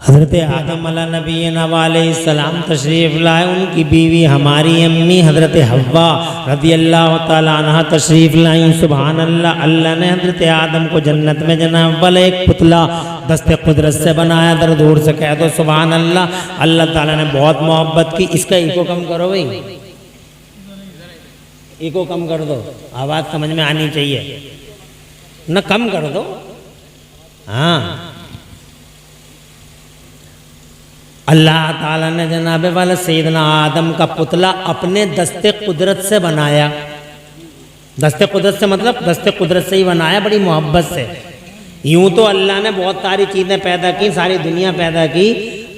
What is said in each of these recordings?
हज़रत आदम अलैहिस्सलाम अलैहिस्सलाम तशरीफ़ लाए, उनकी बीवी हमारी अम्मी हज़रत हव्वा रज़ियल्लाहु ताला अन्हा तशरीफ़ लाई। सुभान अल्लाह। अल्लाह ने हज़रत आदम को जन्नत में जनाब वाला एक पुतला दस्ते कुदरत से बनाया। दर दूर से कह दो सुभान अल्लाह। अल्लाह ताला ने बहुत मोहब्बत की। इसका इको कम करो भाई, इको कम कर दो, आवाज़ समझ में आनी चाहिए न, कम कर दो। हाँ, अल्लाह ताला ने जनाबे वाला सैयदना आदम का पुतला अपने दस्ते कुदरत से बनाया। दस्ते कुदरत से मतलब दस्ते कुदरत से ही बनाया, बड़ी मोहब्बत से। यूं तो अल्लाह ने बहुत सारी चीज़ें पैदा की, सारी दुनिया पैदा की,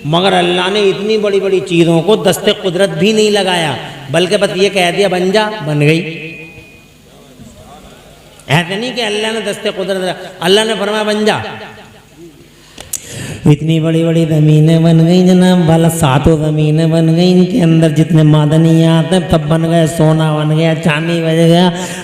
मगर अल्लाह ने इतनी बड़ी बड़ी चीज़ों को दस्ते कुदरत भी नहीं लगाया, बल्कि बस ये कह दिया बन जा, बन गई। ऐसे नहीं कि अल्लाह ने दस्ते कुदरत, अल्लाह ने फरमाया बन जा। इतनी बड़ी बड़ी ज़मीनें बन गई जनाब वाला, 7 ज़मीनें बन गई, इनके अंदर जितने मादनियात हैं तब बन गए। सोना बन गया, चांदी बन गया,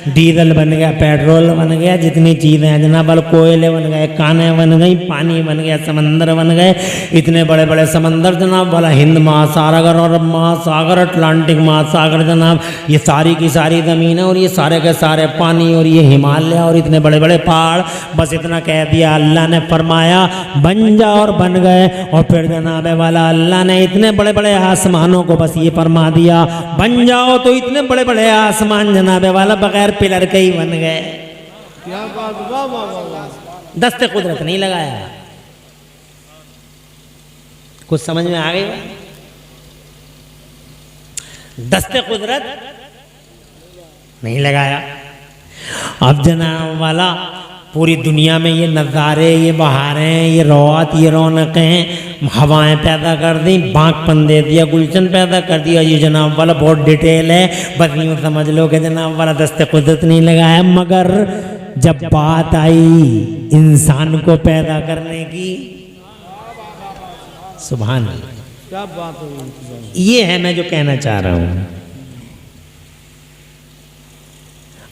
डीजल बन गया, पेट्रोल बन गया, जितनी चीज़ें हैं जनाब वाला, कोयले बन गए, कानें बन गई, पानी बन गया, समंदर बन गए। इतने बड़े बड़े समंदर जनाब वाला, हिंद महासागर और महासागर, अटलांटिक महासागर जनाब, ये सारी की सारी ज़मीन है और ये सारे के सारे पानी, और ये हिमालय और इतने बड़े बड़े पहाड़। बस इतना कह दिया अल्लाह ने, फरमाया बन जा, और बन गए। और फिर जनाबे वाला अल्लाह ने इतने बड़े बड़े आसमानों को बस ये फरमा दिया बन जाओ, तो इतने बड़े बड़े आसमान जनाबे वाला बगैर पिलर के ही बन गए। क्या बात, वाह वाह वाह। दस्ते कुदरत नहीं लगाया। कुछ समझ में आ गई? दस्ते कुदरत नहीं लगाया। अब जनाब वाला पूरी दुनिया में ये नज़ारे, ये बहारें, ये रौआत, ये रौनकें, हवाएं पैदा कर दी, बागपन दे दिया, गुलशन पैदा कर दिया। ये जनाब वाला बहुत डिटेल है, बस यूँ समझ लो कि जनाब वाला दस्ते कुदरत नहीं लगाया। मगर जब बात आई इंसान को पैदा करने की, सुभान अल्लाह, क्या बात है। ये है मैं जो कहना चाह रहा हूँ।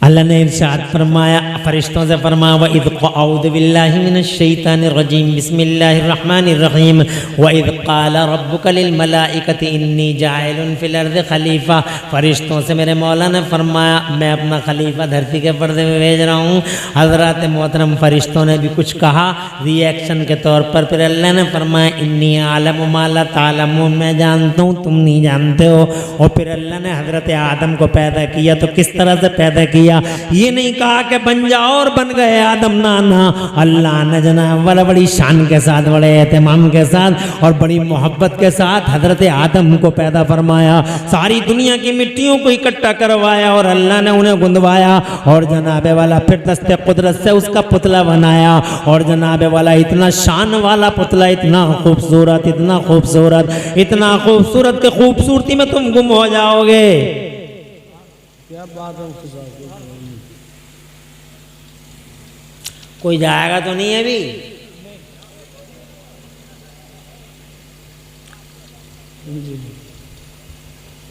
अल्लाह ने इरशाद फरमाया, फरिश्तों से फरमाया, व इज़ अऊज़ु बिल्लाहि मिनश शैतानिर रजीम, बिस्मिल्लाहिर रहमानिर रहीम, व इज़ क़ाला रब्बुका लिल मलाइकति इन्नी जाइलुन फिल अर्ज़ि खलीफा। फरिश्तों से मेरे मौला ने फरमाया मैं अपना खलीफा धरती के पर्दे में भेज रहा हूँ। हज़रात मोहतरम फरिश्तों ने भी कुछ कहा रिएक्शन के तौर पर। फिर अल्लाह ने फरमाया इन्नी आलमु मा ला तालमून, मैं जानता हूँ तुम नहीं जानते हो। और फिर अल्लाह ने हज़रत आदम को पैदा किया, तो किस तरह से पैदा किया? ये नहीं कहा कि बन जाओ और बन गए आदम, ना। अल्लाह ने जनाब वाला बड़ी शान के साथ, बड़े एहतमाम के साथ और बड़ी मोहब्बत के साथ हज़रत आदम को पैदा फरमाया। सारी दुनिया की मिट्टियों को इकट्ठा करवाया और अल्लाह ने उन्हें गुंदवाया और जनाबे वाला फिर दस्ते कुदरत से उसका पुतला बनाया। और जनाबे वाला इतना शान वाला पुतला, इतना खूबसूरत, इतना खूबसूरत, इतना खूबसूरत के खूबसूरती में तुम गुम हो जाओगे। क्या बात है। कोई जाएगा तो नहीं है अभी?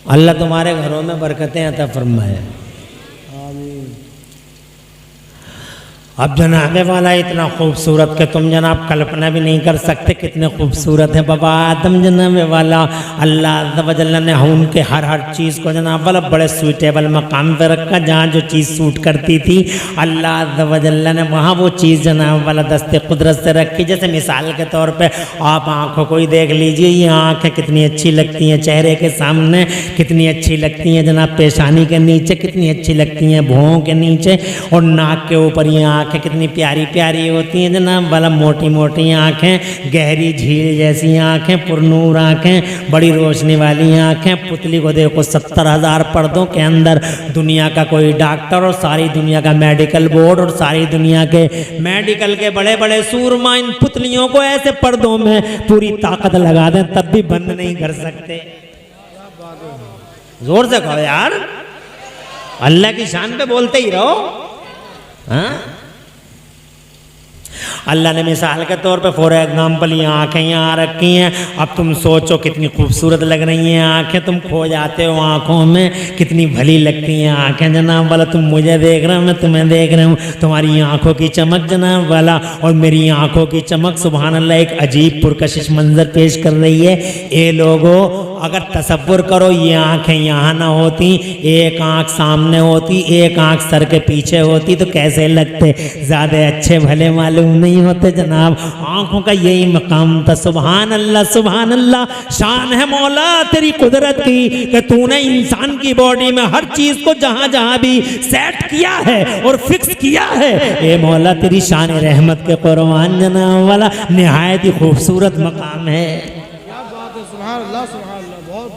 अल्लाह तुम्हारे घरों में बरकतें अता फरमाए। अब जनाबे वाला इतना खूबसूरत कि तुम जनाब कल्पना भी नहीं कर सकते कितने खूबसूरत है बाबा आदम जनाबे वाला। अल्लाह अज़्ज़ व जल्ल ने उनके हर चीज़ को जनाब वाला बड़े सूटेबल मकाम पर रखा, जहाँ जो चीज़ सूट करती थी अल्लाह अज़्ज़ व जल्ल ने वहाँ वो चीज़ जनाब वाला दस्ते कुदरत से रखी। जैसे मिसाल के तौर पर आप आँखों को ही देख लीजिए, ये आँखें कितनी अच्छी लगती हैं चेहरे के सामने, कितनी अच्छी लगती हैं जनाब पेशानी के नीचे, कितनी अच्छी लगती हैं भौहों के नीचे, और नाक के ऊपर ये आँखें कितनी प्यारी प्यारी होती हैं जनाब वाला, मोटी मोटी आँखें, गहरी झील जैसी आँखें, पुरनूर आँखें, बड़ी रोशनी वाली आँखें। पुतली को देखो 70,000 पर्दों के अंदर, दुनिया का कोई डॉक्टर और सारी दुनिया का मेडिकल बोर्ड और सारी दुनिया के मेडिकल के बड़े बड़े सूरमा इन पुतलियों को ऐसे पर्दों में पूरी ताकत लगा दें तब भी बंद नहीं कर सकते। जोर से कहो यार, अल्लाह की शान पे बोलते ही रहो। हाँ, अल्लाह ने मिसाल के तौर पे फॉर एग्जाम्पल ये आँखें यहाँ रखी हैं। अब तुम सोचो कितनी खूबसूरत लग रही हैं आँखें, तुम खो जाते हो आँखों में, कितनी भली लगती हैं आँखें जनाब वाला। तुम मुझे देख रहे हो, मैं तुम्हें देख रहा हूँ, तुम्हारी आँखों की चमक जनाब वाला और मेरी आँखों की चमक सुभान अल्लाह एक अजीब पुरकशिश मंजर पेश कर रही है। ये लोगों अगर तसव्वुर करो ये आँखें यहाँ ना होती, एक आँख सामने होती, एक आँख सर के पीछे होती तो कैसे लगते, ज़्यादा अच्छे भले मालूम नहीं होते जनाब। आँखों का यही मकाम था। सुभान अल्लाह सुभान अल्लाह, शान है मौला तेरी कुदरत की कि तूने इंसान की बॉडी में हर चीज़ को जहाँ जहाँ भी सेट किया है और फिक्स किया है। ये मौला तेरी शान रहमत के कुर्बान जनाब वाला निहायत ही खूबसूरत मकाम है। सुभान अल्लाह बहुत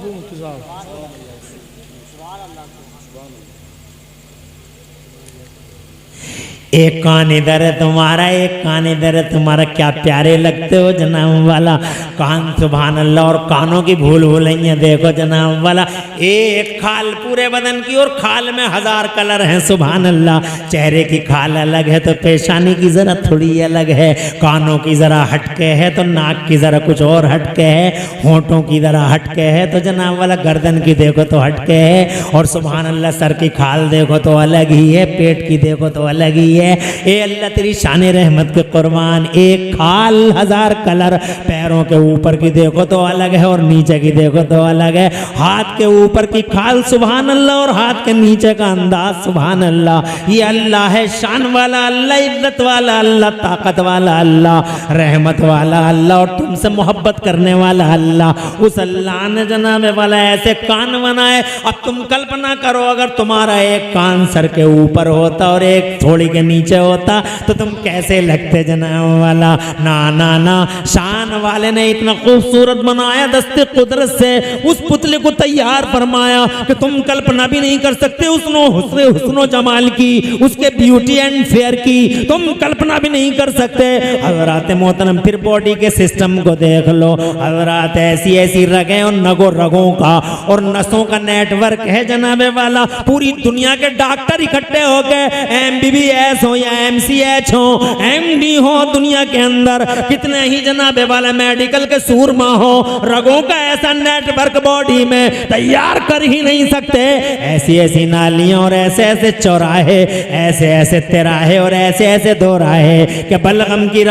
एक कान इधर है तुम्हारा, एक कान इधर है तुम्हारा, क्या प्यारे लगते हो जनाब वाला। कान सुभान अल्लाह, और कानों की भूल भूलैया देखो जनाब वाला। एक खाल पूरे बदन की और खाल में 1000 कलर हैं सुभान अल्लाह। चेहरे की खाल अलग है तो पेशानी की ज़रा थोड़ी अलग है, कानों की ज़रा हटके है तो नाक की ज़रा कुछ और हटके है, होंठों की ज़रा हटके है तो जनाब वाला गर्दन की देखो तो हटके है, और सुभान अल्लाह सर की खाल देखो तो अलग ही है, पेट की देखो तो अलग ही है। ए अल्लाह तेरी शान रहमत के कुर्बान। एक खाल 1000 कलर, पैरों के ऊपर की देखो तो अलग है और नीचे की देखो तो अलग है। हाथ के ऊपर की खाल सुभान अल्लाह और हाथ के नीचे का अंदाज सुभान अल्लाह। ये अल्लाह है शान वाला अल्लाह, इज्जत वाला अल्लाह, ताकत वाला अल्लाह, रहमत वाला अल्लाह और तुमसे मोहब्बत करने वाला अल्लाह। उस अल्लाह ने जनाब वाला ऐसे कान बनाए। अब तुम कल्पना करो अगर तुम्हारा एक कान सर के ऊपर होता और एक थोड़ी के नीचे होता तो तुम कैसे लगते जनाब वाला। ना ना ना, शान वाले ने इतना खूबसूरत बनाया दस्ते कुदरत से, उस पुतले को तैयार फरमाया कि तुम कल्पना भी नहीं कर सकते हुस्नो जमाल की, उसके ब्यूटी एंड फेयर की तुम कल्पना भी नहीं कर सकते। हज़रात मोहतरम फिर बॉडी के सिस्टम को देख लो। हज़रात ऐसी ऐसी रगें और नगो रगों का और नसों का नेटवर्क है जनाबे वाला। पूरी दुनिया के डॉक्टर इकट्ठे हो गए, MBBS हो या MCH हो, MD हो, दुनिया के अंदर कितने ही जनाबे वाला मेडिकल के सूरमा हो, रगों का ऐसा नेटवर्क बॉडी में तैयार कर ही नहीं सकते। ऐसी ऐसी नालियां और ऐसे ऐसे चौराहे, ऐसे ऐसे तिराहे और ऐसे ऐसे दोराहे कि बलगम की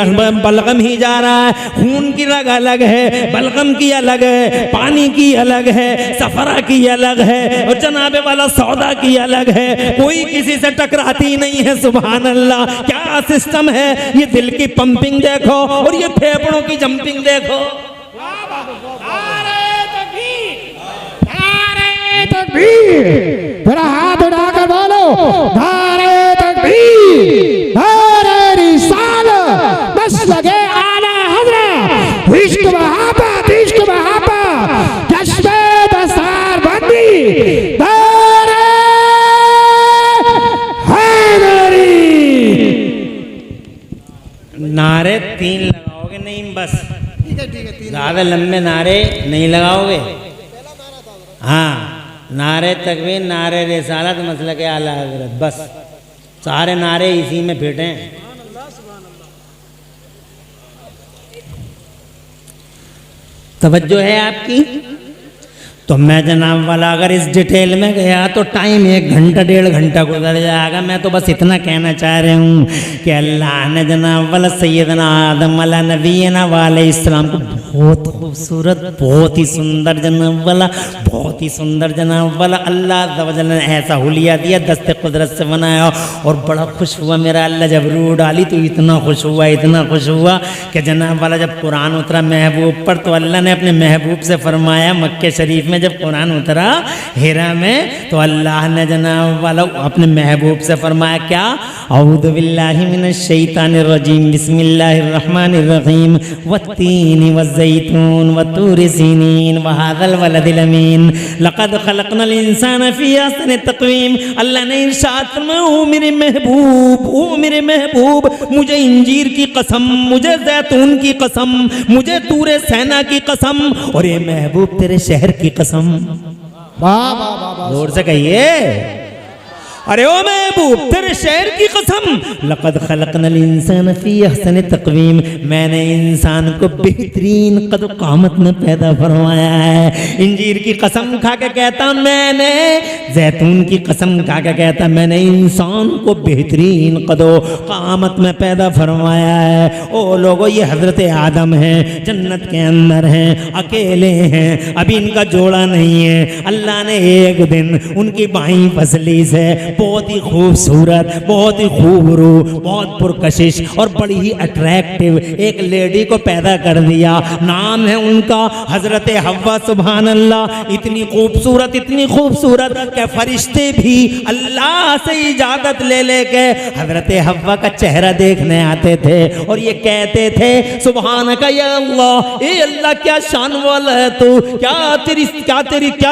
बलगम ही जा रहा है, खून की रग अलग है, बलगम की अलग है, पानी की अलग है, सफरा की अलग है और जनाबे वाला सौदा की अलग है। कोई किसी से टकराती नहीं है सुभान अल्लाह। क्या सिस्टम है, ये दिल की पंपिंग देखो और ये फेफड़ों की जंपिंग देखो। मेरा हाथ उठाकर बोलो नारे तकबीर, नारे रिसालत, बस लगे आला हज़रत, इश्क मोहब्बत, इश्क मोहब्बत, जश्न दस्तार बंदी, नारे हैदरी। नारे 3 लगाओगे नहीं, बस ज़्यादा लंबे नारे नहीं लगाओगे। हाँ, नारे तकबीर, नारे रिसालत, मसलक आला हज़रत, बस सारे नारे इसी में फिट हैं। तवज्जो है आपकी। तो मैं जनाब वाला अगर इस डिटेल में गया तो टाइम 1 घंटा 1.5 घंटा गुजर जाएगा। मैं तो बस इतना कहना चाह रहा हूँ कि अल्लाह ने जनाब वाला सैयदना आदम वाला नबीना वाले इस्लाम को बहुत खूबसूरत, बहुत ही सुंदर जनाब वाला, बहुत ही सुंदर जनाब वाला अल्लाह तआला ने ऐसा हुलिया दिया, दस्ते कुदरत से बनाया। और बड़ा खुश हुआ मेरा अल्लाह जब रूह डाली तो इतना खुश हुआ, इतना खुश हुआ कि जनाब वाला जब कुरान उतरा महबूब पर तो अल्लाह ने अपने महबूब से फरमाया, मक्के शरीफ में जब कुरान उतरा हिरा में तो अल्लाह ने जनाब वाला अपने महबूब से फरमाया क्या, औज़ु बिल्लाहि मिनश शैतानिर रजीम, बिस्मिल्लाहिर रहमानिर रहीम, वत्तीन वज़्ज़ैतून वतूरि सीनीन वहाज़ल वलदिल अमीन, लक़द खलक़नल इंसाना फ़ी अहसनि तक़वीम। अल्लाह ने इरशाद फरमाया, ओ मेरे महबूब, ओ मेरे महबूब, मुझे इंजीर की कसम, मुझे जैतून की कसम, मुझे तूरे सैना की कसम और ये महबूब तेरे शहर की कसम। वाह वाह वाह, जोर से कहिए। अरे ओ महबूब तेरे शहर की कसम, लक़द खलक़नल इंसान फी अहसन तक़वीम, मैंने इंसान को बेहतरीन कद क़ामत में पैदा फरमाया है। इंजीर की कसम खा के कहता मैंने, जैतून की कसम खा के कहता मैंने इंसान को बेहतरीन कदो क़ामत में पैदा फरमाया है। ओ लोगों, ये हज़रत आदम हैं, जन्नत के अंदर हैं, अकेले हैं, अभी इनका जोड़ा नहीं है। अल्लाह ने एक दिन उनकी बाईं फसली से बहुत ही खूबसूरत, बहुत ही खूबरू, बहुत पुरकशिश और बड़ी ही अट्रैक्टिव एक लेडी को पैदा कर दिया। नाम है उनका हजरत हव्वा। सुभान अल्लाह, इतनी खूबसूरत कि फरिश्ते भी अल्लाह से इजाजत ले लेके हजरत हव्वा का चेहरा देखने आते थे और ये कहते थे सुभानका या अल्लाह, ए अल्लाह क्या शान वाला है तू, क्या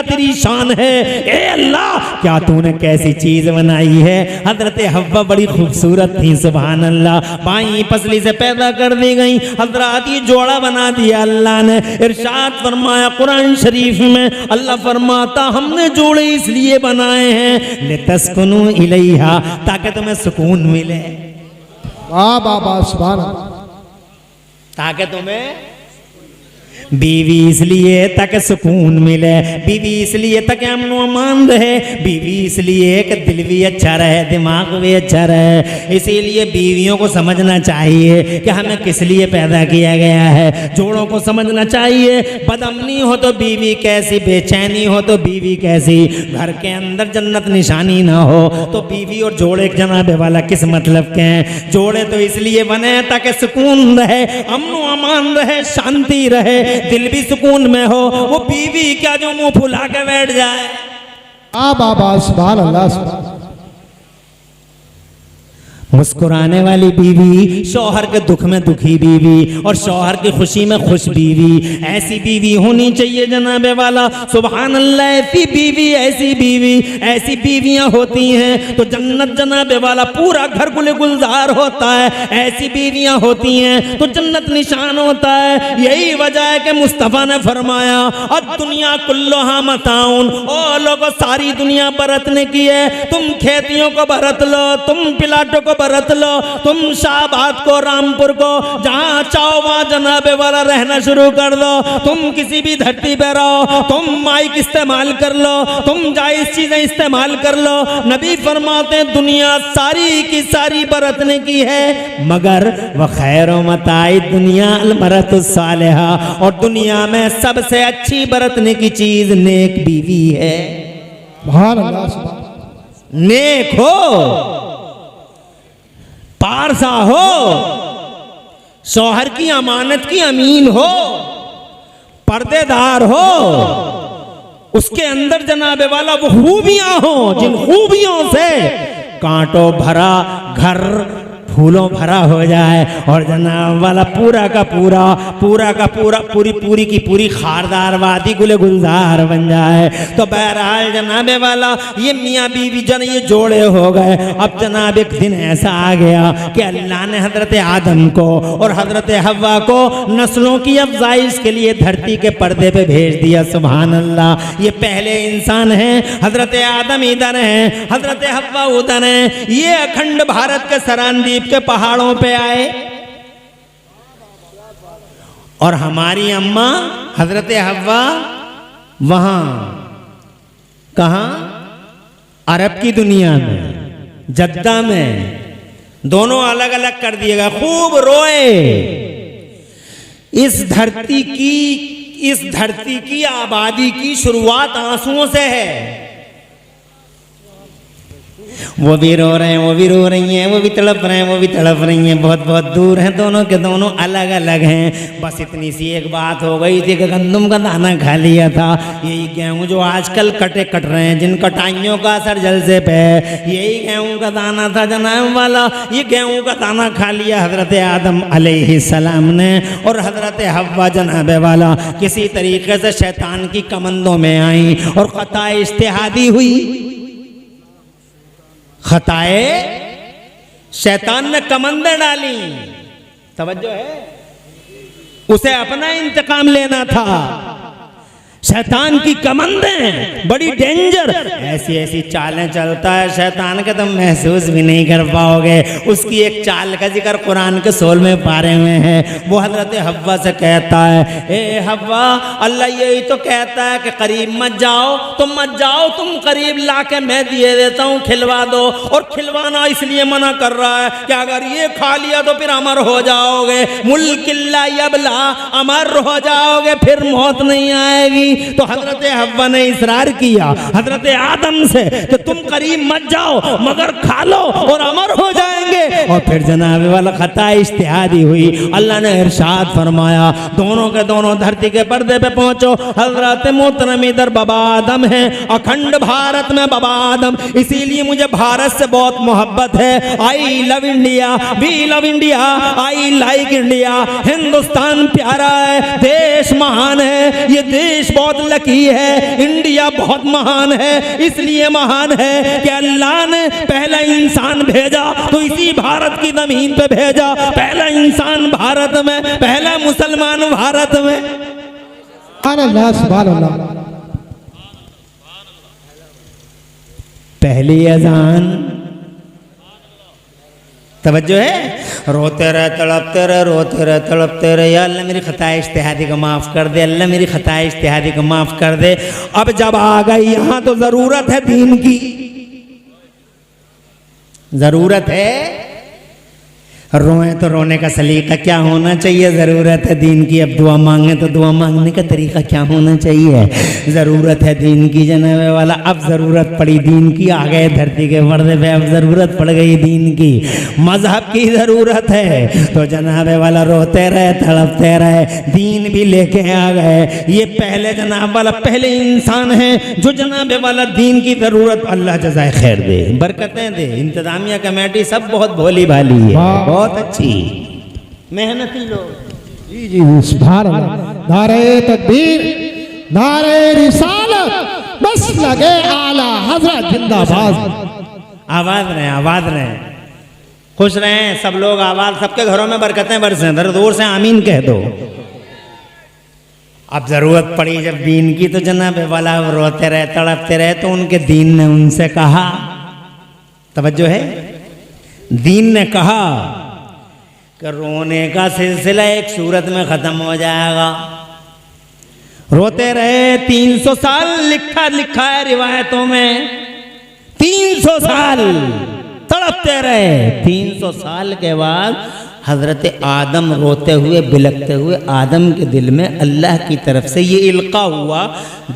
तेरी शान है, ए अल्लाह क्या तूने कैसी चीज बनाई है। हजरत हव्वा बड़ी खूबसूरत थी, सुभान अल्लाह, बाईं पसली से पैदा कर दी गई। हजरत ये जोड़ा बना दिया अल्लाह ने। इरशाद फरमाया कुरान शरीफ में, अल्लाह फरमाता हमने जोड़े इसलिए बनाए हैं लितस्कुनु इलैहा, ताकि तुम्हें सुकून मिले। वाह वाह वाह, सुभान अल्लाह। ताकि तुम्हें बीवी इसलिए ताकि सुकून मिले, बीवी इसलिए ताकि अमन अमान रहे, बीवी इसलिए कि दिल भी अच्छा रहे, दिमाग भी अच्छा रहे। इसीलिए बीवियों को समझना चाहिए कि हमें किस लिए पैदा किया गया है। जोड़ों को समझना चाहिए, बदअमनी हो तो बीवी कैसी, बेचैनी हो तो बीवी कैसी, घर के अंदर जन्नत निशानी ना हो तो बीवी और जोड़े जनाबे वाला किस मतलब के हैं। जोड़े तो इसलिए बने ताकि सुकून रहे, अमन अमान रहे, शांति रहे, दिल भी सुकून में हो। वो बीवी क्या जो मुंह फुला के बैठ जाए। बाबा सुभान अल्लाह, सुभान। मुस्कुराने वाली बीवी, शौहर के दुख में दुखी बीवी और शौहर की खुशी में खुश बीवी, ऐसी बीवी होनी चाहिए जनाबे वाला। सुभान अल्लाह, ऐसी बीवियां होती हैं तो जन्नत जनाबे वाला पूरा घर गुल गुलजार होता है। ऐसी बीवियां होती हैं तो जन्नत निशान होता है। यही वजह है कि मुस्तफ़ा ने फरमाया अब दुनिया कुल्लुहा मताउन, ओ लोगों सारी दुनिया बरतने की है। तुम खेतियों को बरत लो, तुम प्लाटों को बरत लो, तुम शाहबाद को, रामपुर को, जहां चाहो वहां जनाबे वाला रहना शुरू कर दो। तुम किसी भी धरती पे रहो, तुम माइक इस्तेमाल कर लो, तुम जायज चीजें इस्तेमाल कर लो। नबी फरमाते दुनिया सारी की सारी बरतने की है, मगर वह खैर मताई दुनिया अलमरतुस सालिहा, और दुनिया में सबसे अच्छी बरतने की चीज नेक बीवी है। सुभान अल्लाह, सुभान। नेक हो, पारसा हो, शौहर की अमानत की अमीन हो, पर्देदार हो, उसके अंदर जनाबे वाला वो खूबियां हो जिन खूबियों से कांटों भरा घर फूलों भरा हो जाए और जनाब वाला पूरी की पूरी खारदार वादी गुले गुलजार बन जाए। तो बहरहाल जनाबे वाला ये मियाँ बीवी जन ये जोड़े हो गए। अब जनाब एक दिन ऐसा आ गया कि अल्लाह ने हजरत आदम को और हजरत हव्वा को नस्लों की अफजाइश के लिए धरती के पर्दे पे भेज दिया। सुभान अल्लाह, ये पहले इंसान हैं, हजरत आदम इधर हैं, हजरत हव्वा उधर हैं। ये अखंड भारत के सरांदीप के पहाड़ों पे आए और हमारी अम्मा हजरत हव्वा वहां, कहां, अरब की दुनिया में, जद्दा में, दोनों अलग अलग कर दिएगा। खूब रोए। इस धरती की आबादी की शुरुआत आंसुओं से है। वो भी रो रहे हैं, वो भी रो रही हैं, वो भी तड़प रहे हैं, वो भी तड़प रही हैं। बहुत बहुत दूर हैं, दोनों के दोनों अलग अलग हैं। बस इतनी सी एक बात हो गई थी कि गंदम का दाना खा लिया था। यही गेहूँ जो आजकल कट रहे हैं, जिन कटाइयों का असर जलसे पे है, यही गेहूँ का दाना था जनाब वाला। ये गेहूँ का दाना खा लिया हजरत आदम अलैहिस्सलाम ने और हजरत हव्वा जनाबे वाला किसी तरीके से शैतान की कमंदों में आई और खता इज्तिहादी हुई। खताए शैतान ने कमंदे डाली। तवज्जो है, उसे अपना इंतकाम लेना था। शैतान की कमंदें बड़ी डेंजर, ऐसी ऐसी चालें चलता है शैतान के, तुम महसूस भी नहीं कर पाओगे। उसकी एक चाल का जिक्र कुरान के 16वें पारे में है। वो हजरत हव्वा से कहता है, ए हव्वा, अल्लाह यही तो कहता है कि करीब मत जाओ, तुम मत जाओ, तुम करीब ला के मैं दिए देता हूँ, खिलवा दो। और खिलवाना इसलिए मना कर रहा है कि अगर ये खा लिया तो फिर अमर हो जाओगे, मुल्किल्ला यबला, अमर हो जाओगे, फिर मौत नहीं आएगी। तो हजरत हव्वा ने इसरार किया हजरत आदम से कि तुम करीब मत जाओ, मगर खा लो और अमर हो जाएंगे। और फिर जनाब वाला खता इज्तिहादी हुई। अल्लाह ने इरशाद फरमाया, दोनों के दोनों धरती के पर्दे पे पहुंचो। हजरत मोहतरम इधर बाबा आदम है, अखंड भारत में बाबा आदम, इसीलिए मुझे भारत से बहुत मोहब्बत है। I love India, we love India, I like India. Hindustan प्यारा है, देश महान है, ये देश बहुत लकी है, इंडिया बहुत महान है। इसलिए महान है कि अल्लाह ने पहला इंसान भेजा तो इसी भारत की जमीन पे भेजा। पहला इंसान भारत में, पहला मुसलमान भारत में। अल्लाह सुभान अल्लाह। पहली अजान, तवज्जो है, रोते रहे तड़पते रहे, रोते रहे तड़पते रहे, या अल्लाह मेरी खताए इज्तिहादी को माफ़ कर दे, अल्लाह मेरी खताए इज्तिहादी को माफ़ कर दे। अब जब आ गई यहाँ तो ज़रूरत है दीन की, ज़रूरत है। रोएं तो रोने का सलीका क्या होना चाहिए, ज़रूरत है दीन की। अब दुआ मांगे तो दुआ मांगने का तरीका क्या होना चाहिए। ज़रूरत है दीन की जनाबे वाला। अब ज़रूरत पड़ी दीन की, आ गए धरती के पर्दे पे, अब ज़रूरत पड़ गई दीन की, मज़हब की ज़रूरत है। तो जनाबे वाला रोते रहे तड़पते रहे, दीन भी लेके आ गए। ये पहले जनाब वाला पहले इंसान है जो जनाबे वाला दीन की ज़रूरत, अल्लाह जज़ाए खैर दे, बरकतें दे। इंतज़ामिया कमेटी सब बहुत भोली भाली है, बहुत अच्छी मेहनती लोग। जी जी सुभान अल्लाह। नारे तकबीर, नारे रिसालत, बस लगे आला हजरत जिंदाबाद। आवाज रहे, आवाज रहे, खुश रहें सब लोग, आवाज, सबके घरों में बरकतें बरसें, दर दूर से आमीन कह दो। अब जरूरत पड़ी जब दीन की तो जनाब वाला रोते रहे तड़पते रहे, तो उनके दीन ने उनसे कहा, तवज्जो है, दीन ने कहा कि रोने का सिलसिला एक सूरत में खत्म हो जाएगा। रोते रहे 300 साल, लिखा है रिवायतों में 300 साल तड़पते रहे। 300 साल के बाद हज़रत आदम रोते हुए बिलखते हुए, आदम के दिल में अल्लाह की तरफ से ये इल्का हुआ,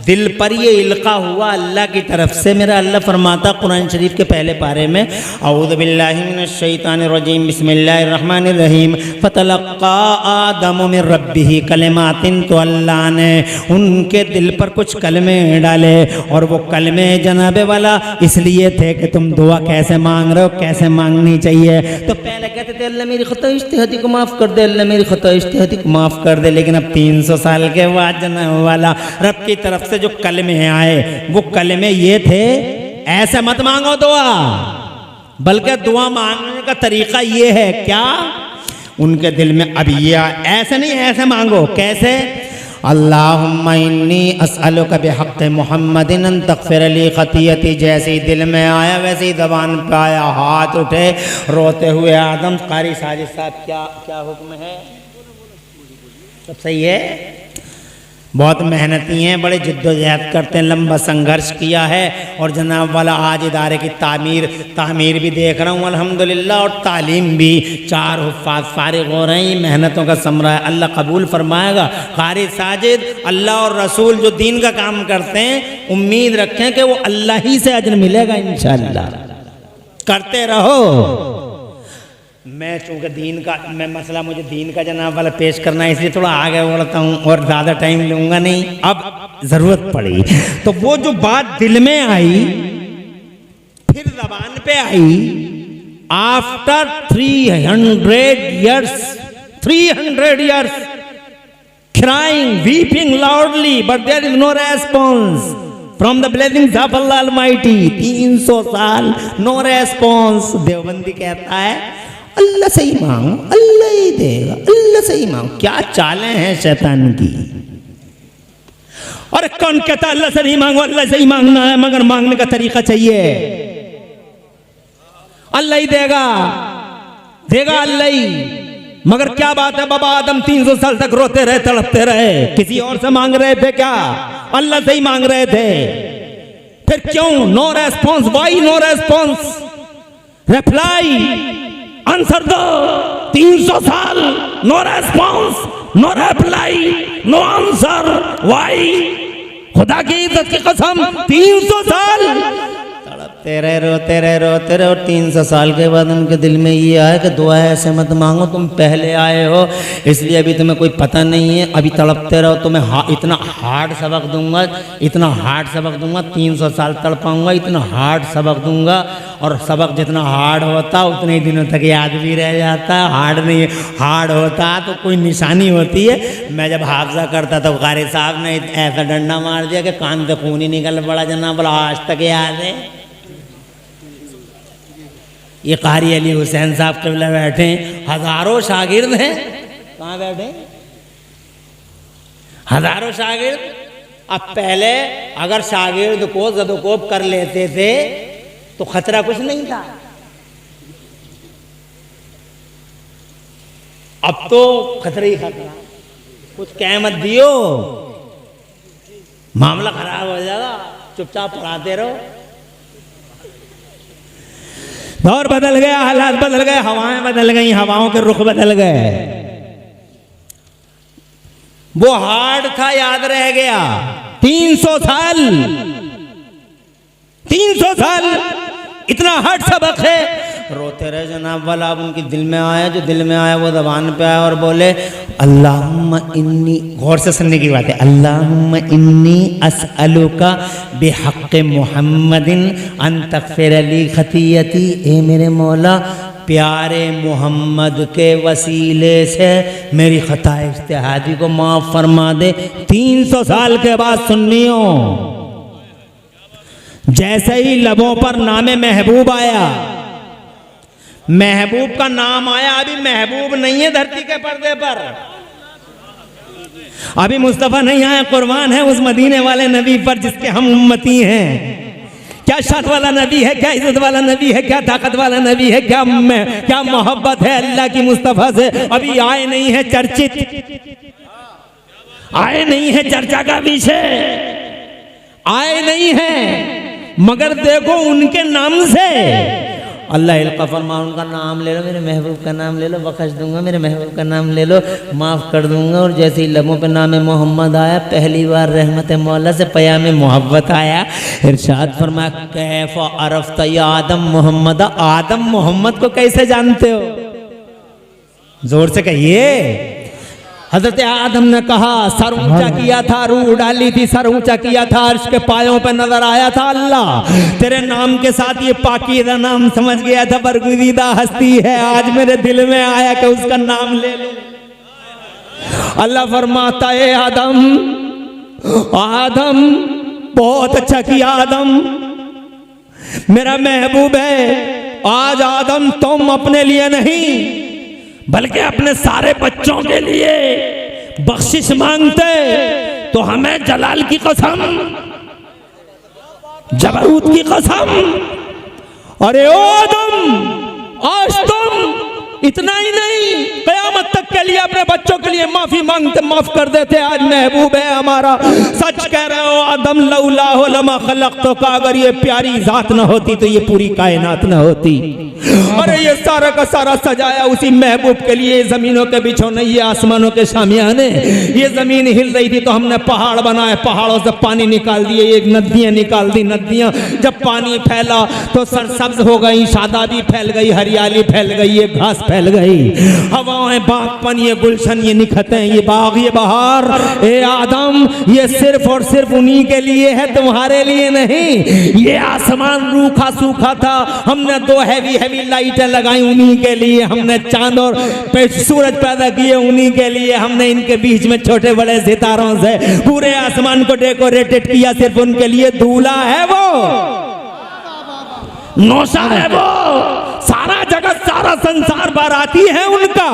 दिल पर ये इल्का हुआ अल्लाह की तरफ से। मेरा अल्लाह फरमाता कुरान शरीफ के पहले पारे में, औज़ु बिल्लाहि मिनश शैतानिर रजीम, बिस्मिल्लाहिर रहमानिर रहीम, फतलक्का आदम मिर रब्बिही कलिमातिन, तो अल्लाह ने उनके दिल पर कुछ कलमे डाले। और वो कलमे जनाबे वाला इसलिए थे कि तुम दुआ कैसे मांग रहे हो, कैसे मांगनी चाहिए। तो पहले कहते थे अल्लाह मेरी खता इज्तिहादी को माफ़ कर दे, अल्लाह मेरी खता इज्तिहादी को माफ़ कर दे। लेकिन अब 300 साल के बाद जनाब वाला रब की तरफ से जो कलमे आए, वो कलमे ये थे, ऐसे मत मांगो दुआ, बल्कि दुआ मांगने का तरीका ये है क्या, उनके दिल में अब ये ऐसे नहीं, ऐसे मांगो। कैसे? अल्लाहुम्मा इन्नी अस्अलुका बिहक़्क़ि मुहम्मदिन अन तग़फ़िर ली ख़तीयती। जैसे ही दिल में आया वैसे ही ज़बान पे आया, हाथ उठे, रोते हुए आदम। कारी साजिद साहब क्या हुक्म है? सब सही है? बहुत मेहनती हैं, बड़े जिद्दोजहद करते हैं, लंबा संघर्ष किया है। और जनाब वाला आज इदारे की तामीर भी देख रहा हूँ अल्हम्दुलिल्लाह, और तालीम भी। 4 हुफ़ाज़ फारिग हो रहे हैं, ये मेहनतों का समरा है, अल्लाह कबूल फरमाएगा। कारी साजिद अल्लाह और रसूल जो दीन का काम करते हैं, उम्मीद रखें कि वो अल्लाह ही से अजर मिलेगा इंशाअल्लाह। करते रहो। मैं चूँकि दीन का मसला मुझे दीन का जनाब वाला पेश करना है, इसलिए थोड़ा आगे बढ़ता हूँ और ज़्यादा टाइम लूँगा नहीं। अब ज़रूरत पड़ी तो वो जो बात दिल में आई, फिर ज़बान पे आई। After 300 years crying, weeping loudly, but there is no response from the blessings of Allah Almighty. 300 साल नो रेस्पॉन्स। देवबंदी कहता है अल्लाह से ही मांगो, अल्लाह ही देगा, अल्लाह से ही मांगो। क्या चालें हैं शैतान की। अरे कौन कहता अल्लाह से नहीं मांगो, अल्लाह से ही मांगना है, मगर मांगने का तरीका चाहिए। अल्लाह ही देगा, देगा अल्लाह ही। मगर क्या बात है, बाबा आदम 300 साल तक रोते रहे, तड़पते रहे, किसी और से मांग रहे थे क्या? अल्लाह से ही मांग रहे थे। फिर क्यों no response? Why no response? Reply, answer दो। 300 साल no response, no reply, no answer, why? खुदा की इज्जत की कसम 300 साल तड़पते रहे, रोते रहे, रोते रहे, और 300 साल के बाद उनके दिल में ये आया कि दुआ ऐसे मत मांगो, तुम पहले आए हो इसलिए अभी तुम्हें कोई पता नहीं है, अभी तड़पते रहो, तुम्हें इतना हार्ड सबक दूंगा, इतना हार्ड सबक दूंगा, 300 साल तड़पाऊंगा, इतना हार्ड सबक दूंगा। और सबक जितना हार्ड होता उतने ही दिनों तक याद भी रह जाता है। हार्ड नहीं, हार्ड होता तो कोई निशानी होती है। मैं जब हाफजा करता तो कारी साहब ने ऐसा डंडा मार दिया कि कान से खून ही निकल पड़ा, जनाब, बोला आज तक याद है। ये कारी अली हुसैन साहब क़िबला बैठे, हजारों शागिर्द हैं। कहाँ बैठे? हजारों शागिर्द। अब पहले अगर शागिर्द को ज़दोकोब कर लेते थे तो खतरा कुछ नहीं था। अब तो खतरा ही खतरा। कुछ कह मत दियो, मामला खराब हो जाएगा, चुपचाप पढ़ाते रहो। दौर बदल गया, हालात बदल गए, हवाएं बदल गई, हवाओं के रुख बदल गए। वो हार्ड था, याद रह गया। 300 साल, 300 साल इतना हार्ड सबक है। रोते रहे जनाब वाला। अब उनके दिल में आया, जो दिल में आया वो ज़बान पे आया और बोले अल्लाहुम्मा इन्नी, गौर से सुनने की बात है, अल्लाहुम्मा इन्नी अस्अलुका बिहक़्क़ि मुहम्मदिन अन तग़फ़िर ली ख़तीयती। ए मेरे मौला, प्यारे मोहम्मद के वसीले से मेरी खता इज्तिहादी को माफ़ फरमा दे। 300 साल के बाद सुन्नियों, जैसे ही लबों पर नामे महबूब आया, महबूब का नाम आया, अभी महबूब नहीं है धरती के पर्दे पर, अभी मुस्तफ़ा नहीं आया, कुर्बान है उस मदीने वाले नबी पर जिसके हम उम्मती हैं। क्या शान वाला नबी है, क्या इज्जत वाला नबी है, क्या ताकत वाला नबी है, क्या मोहब्बत है अल्लाह की मुस्तफ़ा से। अभी आए नहीं है चर्चित, आए नहीं है चर्चा का विषय, आए नहीं है, मगर देखो उनके नाम से अल्लाह इल्का फरमा, उनका नाम ले लो, मेरे महबूब का नाम ले लो, बख्श दूंगा, मेरे महबूब का नाम ले लो, माफ़ कर दूंगा। और जैसे ही लबों पे नाम मोहम्मद आया, पहली बार रहमत मौला से पयाम मोहब्बत आया। इरशाद फरमा, कैफ अरफ्त या आदम मोहम्मद, आदम मोहम्मद को कैसे जानते हो? जोर से कहिए। हजरत आदम ने कहा, सर ऊंचा किया था, रूह डाली थी, सर ऊंचा किया था, अर्श के पायों पे नजर आया था अल्लाह, तेरे नाम के साथ ये पाकीज़ा नाम समझ गया था, बरगुज़ीदा हस्ती है, आज मेरे दिल में आया कि उसका नाम ले लो। अल्लाह फरमाता है, आदम, आदम बहुत अच्छा किया, आदम मेरा महबूब है। आज आदम तुम अपने लिए नहीं बल्कि अपने सारे बच्चों के लिए बख्शिश मांगते तो हमें जलाल की कसम, जबरूत की कसम, अरे ओ आदम, आज तुम इतना ही नहीं, कयामत तक के लिए अपने बच्चों के लिए माफी मांगते माफ कर देते। आज महबूब है हमारा। सच कह रहे हो आदम, लौलाहु लमा खलक़तुका, अगर ये प्यारी जात न होती तो ये पूरी कायनात न होती। अरे ये सारा का सारा सजाया उसी महबूब के लिए, जमीनों के बिछौने, ये आसमानों के शामियाने, ये जमीन हिल रही थी तो हमने पहाड़ बनाए, पहाड़ों से पानी निकाल दिए, एक नदियां निकाल दी, नदियां जब पानी फैला तो सरसब्ज हो गई, शादाबी फैल गई, हरियाली फैल गई, ये घास फैल गई, हवाएं, बागपन, ये गुलशन, ये निखतें, ये बाग, ये बहार। ए आदम, ये सिर्फ और सिर्फ उन्हीं के लिए है, तुम्हारे लिए नहीं। ये आसमान रूखा सूखा था, हमने 2 हैवी लाइटें लगाई उन्हीं के लिए, हमने चांद और सूरज पैदा किए उन्हीं के लिए, हमने इनके बीच में छोटे बड़े सितारों से पूरे आसमान को डेकोरेटेड किया सिर्फ उनके लिए। दूल्हा है वो, नौशा है वो, सारा जगत सारा संसार बाराती है उनका।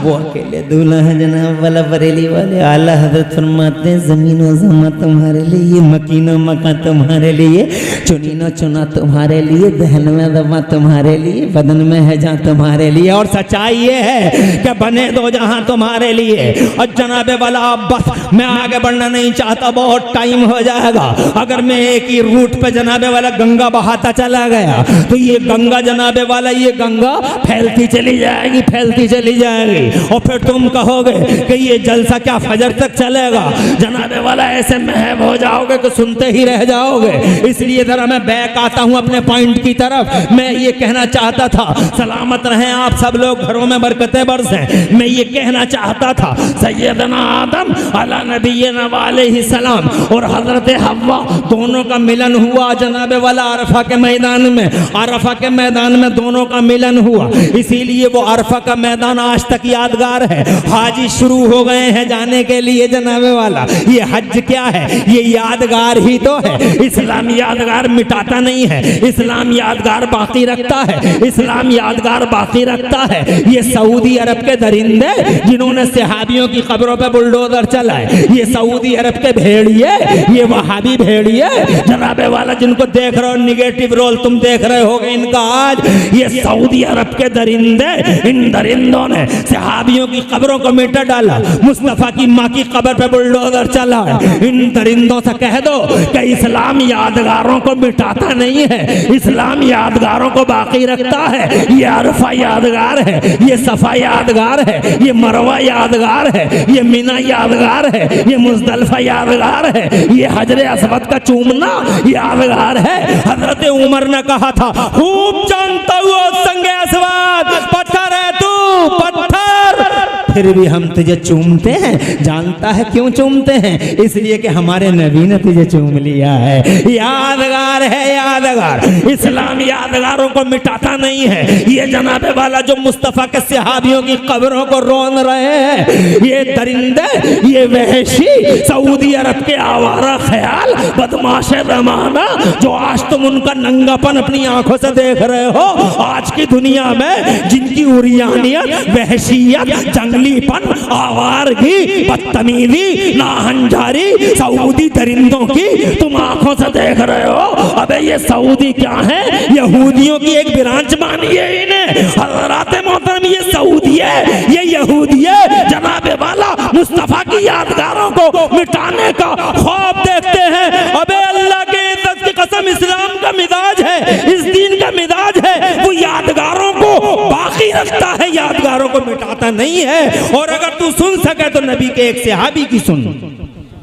वो अकेले दूल्हा है जनाब वाला बरेली वाले आला हजरत फरमाते हैं जमीन व ज़मा तुम्हारे लिए, मकीनो मका तुम्हारे लिए, चुनीनो चुना तुम्हारे लिए, दहन में दमा तुम्हारे लिए, बदन में है जहाँ तुम्हारे लिए। और सच्चाई ये है कि बने दो जहाँ तुम्हारे लिए। और जनाबे वाला बस मैं आगे बढ़ना नहीं चाहता, बहुत टाइम हो जाएगा। अगर मैं एक ही रूट पे जनाबे वाला गंगा बहाता चला गया तो ये गंगा जनाबे वाला ये गंगा फैलती चली जाएगी, फैलती चली जाएगी। और फिर तुम कहोगे कि ये जलसा क्या फजर तक चलेगा। जनाबे वाला ऐसे महब हो जाओगे कि सुनते ही रह जाओगे। इसलिए जरा मैं बैक आता हूँ अपने पॉइंट की तरफ। मैं ये कहना चाहता था, सलामत रहें आप सब लोग, घरों में बरकतें बरसें। मैं ये कहना चाहता था सैयदना आदम अला नबीना अलैहि सलाम और हजरत हव्वा दोनों का मिलन हुआ जनाबे वाला अरफा के मैदान में। अरफा के मैदान में दोनों का मिलन हुआ, इसीलिए वो अरफा का मैदान आज तक यादगार है। हाजी शुरू हो गए हैं जाने के लिए जनाबे वाला। ये हज क्या है, ये यादगार ही तो है। इस्लाम यादगार मिटाता नहीं है, इस्लाम यादगार बाकी रखता है, इस्लाम यादगार बाकी रखता है। ये सऊदी अरब के दरिंदे जिन्होंने सहाबियों की कब्रों पे बुलडोजर चलाए, ये सऊदी अरब के भेड़िए, ये वहाबी भेड़िए जनाबे वाला जिनको देख रहे हो निगेटिव रोल तुम देख रहे हो इनका आज, ये सऊदी अरब के दरिंदे, इन दरिंदों ने सहाबियों की कब्रों को मिटा डाला, मुस्तफा की माँ की कब्र पे बुलडोजर चला है। इन दरिंदों से कह दो कि इस्लाम यादगारों को मिटाता नहीं है, इस्लाम यादगारों को बाकी रखता है। ये अरफा यादगार है, ये सफा यादगार है, ये मरवा यादगार है, ये मीना यादगार है, ये मुजदलफा यादगार है, ये हजरे अस्वद का चूमना यादगार है। हजरत उमर ने कहा था खूब जानता हुआ संगे अस्वद, पत्थर है तू पत्थर, फिर भी हम तुझे चूमते हैं। जानता है क्यों चूमते हैं? इसलिए कि हमारे नबी ने तुझे चूम लिया है। यादगार है यादगार। इस्लाम यादगारों को मिटाता नहीं है। ये जनाबे वाला जो मुस्तफा के सहाबियों की कब्रों को रोन रहे हैं, ये दरिंदे, ये वहशी सऊदी अरब के आवारा ख्याल बदमाश जमाना, जो आज तुम उनका नंगापन अपनी आंखों से देख रहे हो, आज की दुनिया में जिनकी उरियानियत, वहशियत, जंगलीपन, आवारगी, बदतमीजी, नाहंजारी सऊदी दरिंदों की तुम आंखों से देख रहे हो। अबे ये सऊदी क्या है? यहूदियों की एक ब्रांच मानिए इन्हें। हज़रात मोहतरम ये सऊदी है, ये यहूदी है। जनाबे वाला मुस्तफा की यादगारों को मिटाने का ख्वाब देखते हैं। अबे अल्लाह के इज्जत की कसम, इस्लाम का मिजाज है, इस दीन का मिजाज है, वो यादगारों को बाकी रखता है, यादगारों को मिटाता नहीं है। और अगर तू सुन सके तो नबी के एक सहाबी की सुन।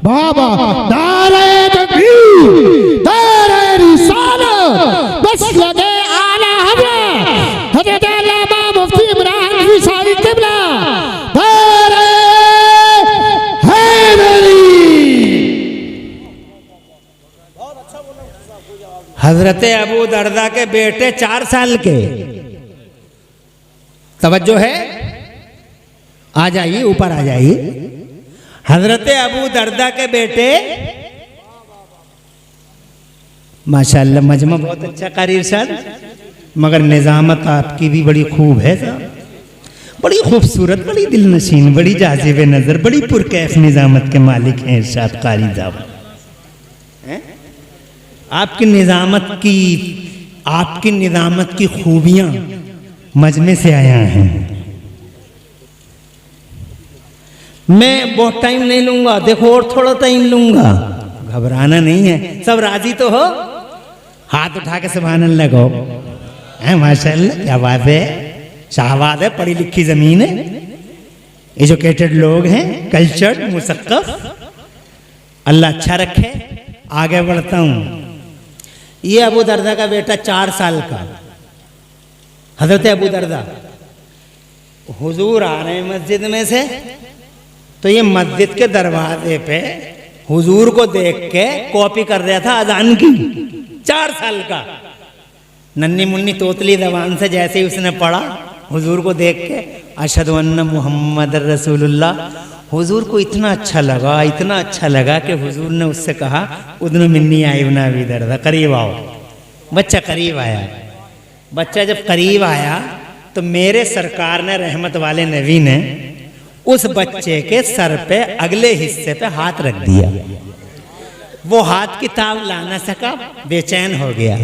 बाबा नारे तकबीर, नारे रिसालत, बस लगे आला हजरत अल्लामा मुफ्ती इमरान रिसाली किबला, नारे हैदरी। हजरत अबू दरदा के बेटे 4 साल के, तवज्जो है, आ जाइए ऊपर आ जाइए। हजरत अबू दरदा के बेटे, माशाअल्लाह मजमा बहुत अच्छा कारी इरशाद, मगर निजामत आपकी भी बड़ी खूब है साहब, बड़ी खूबसूरत, बड़ी दिलनशीन, बड़ी जाजिब नजर, बड़ी पुरकैफ निजामत के मालिक हैं इरशाद कारी साहब। आपकी निजामत की खूबियां मजमे से आया हैं। मैं बहुत टाइम नहीं लूंगा, देखो और थोड़ा टाइम लूंगा, घबराना नहीं है। सब राजी तो हो? हाथ उठा के सुभान अल्लाह कहो। माशाअल्लाह क्या बात है, शाहबाद है, पढ़ी लिखी जमीन है, एजुकेटेड लोग हैं, कल्चर्ड, मुसक्कफ। अल्लाह अच्छा रखे। आगे बढ़ता हूँ। ये अबू दरदा का बेटा 4 साल का, हजरत अबू दरदा हुजूर आ रहे हैं मस्जिद में से, तो ये मस्जिद के दरवाजे पे हुजूर को देख के कॉपी कर रहा था अजान की। 4 साल का नन्नी मुन्नी तोतली जबान से जैसे ही उसने पढ़ा हुजूर को देख के, अशहदु अन्न मुहम्मद रसूलुल्लाह। हुजूर को इतना अच्छा लगा कि हुजूर ने उससे कहा उदनु मिन्नी आइबना अबी दरदा, करीब आओ। बच्चा करीब आया। बच्चा जब करीब आया तो तो मेरे सरकार ने, रहमत वाले नबी ने, उस बच्चे के सर पे अगले हिस्से पे हाथ रख दिया। वो हाथ की ताव ला ना सका, बेचैन हो गया,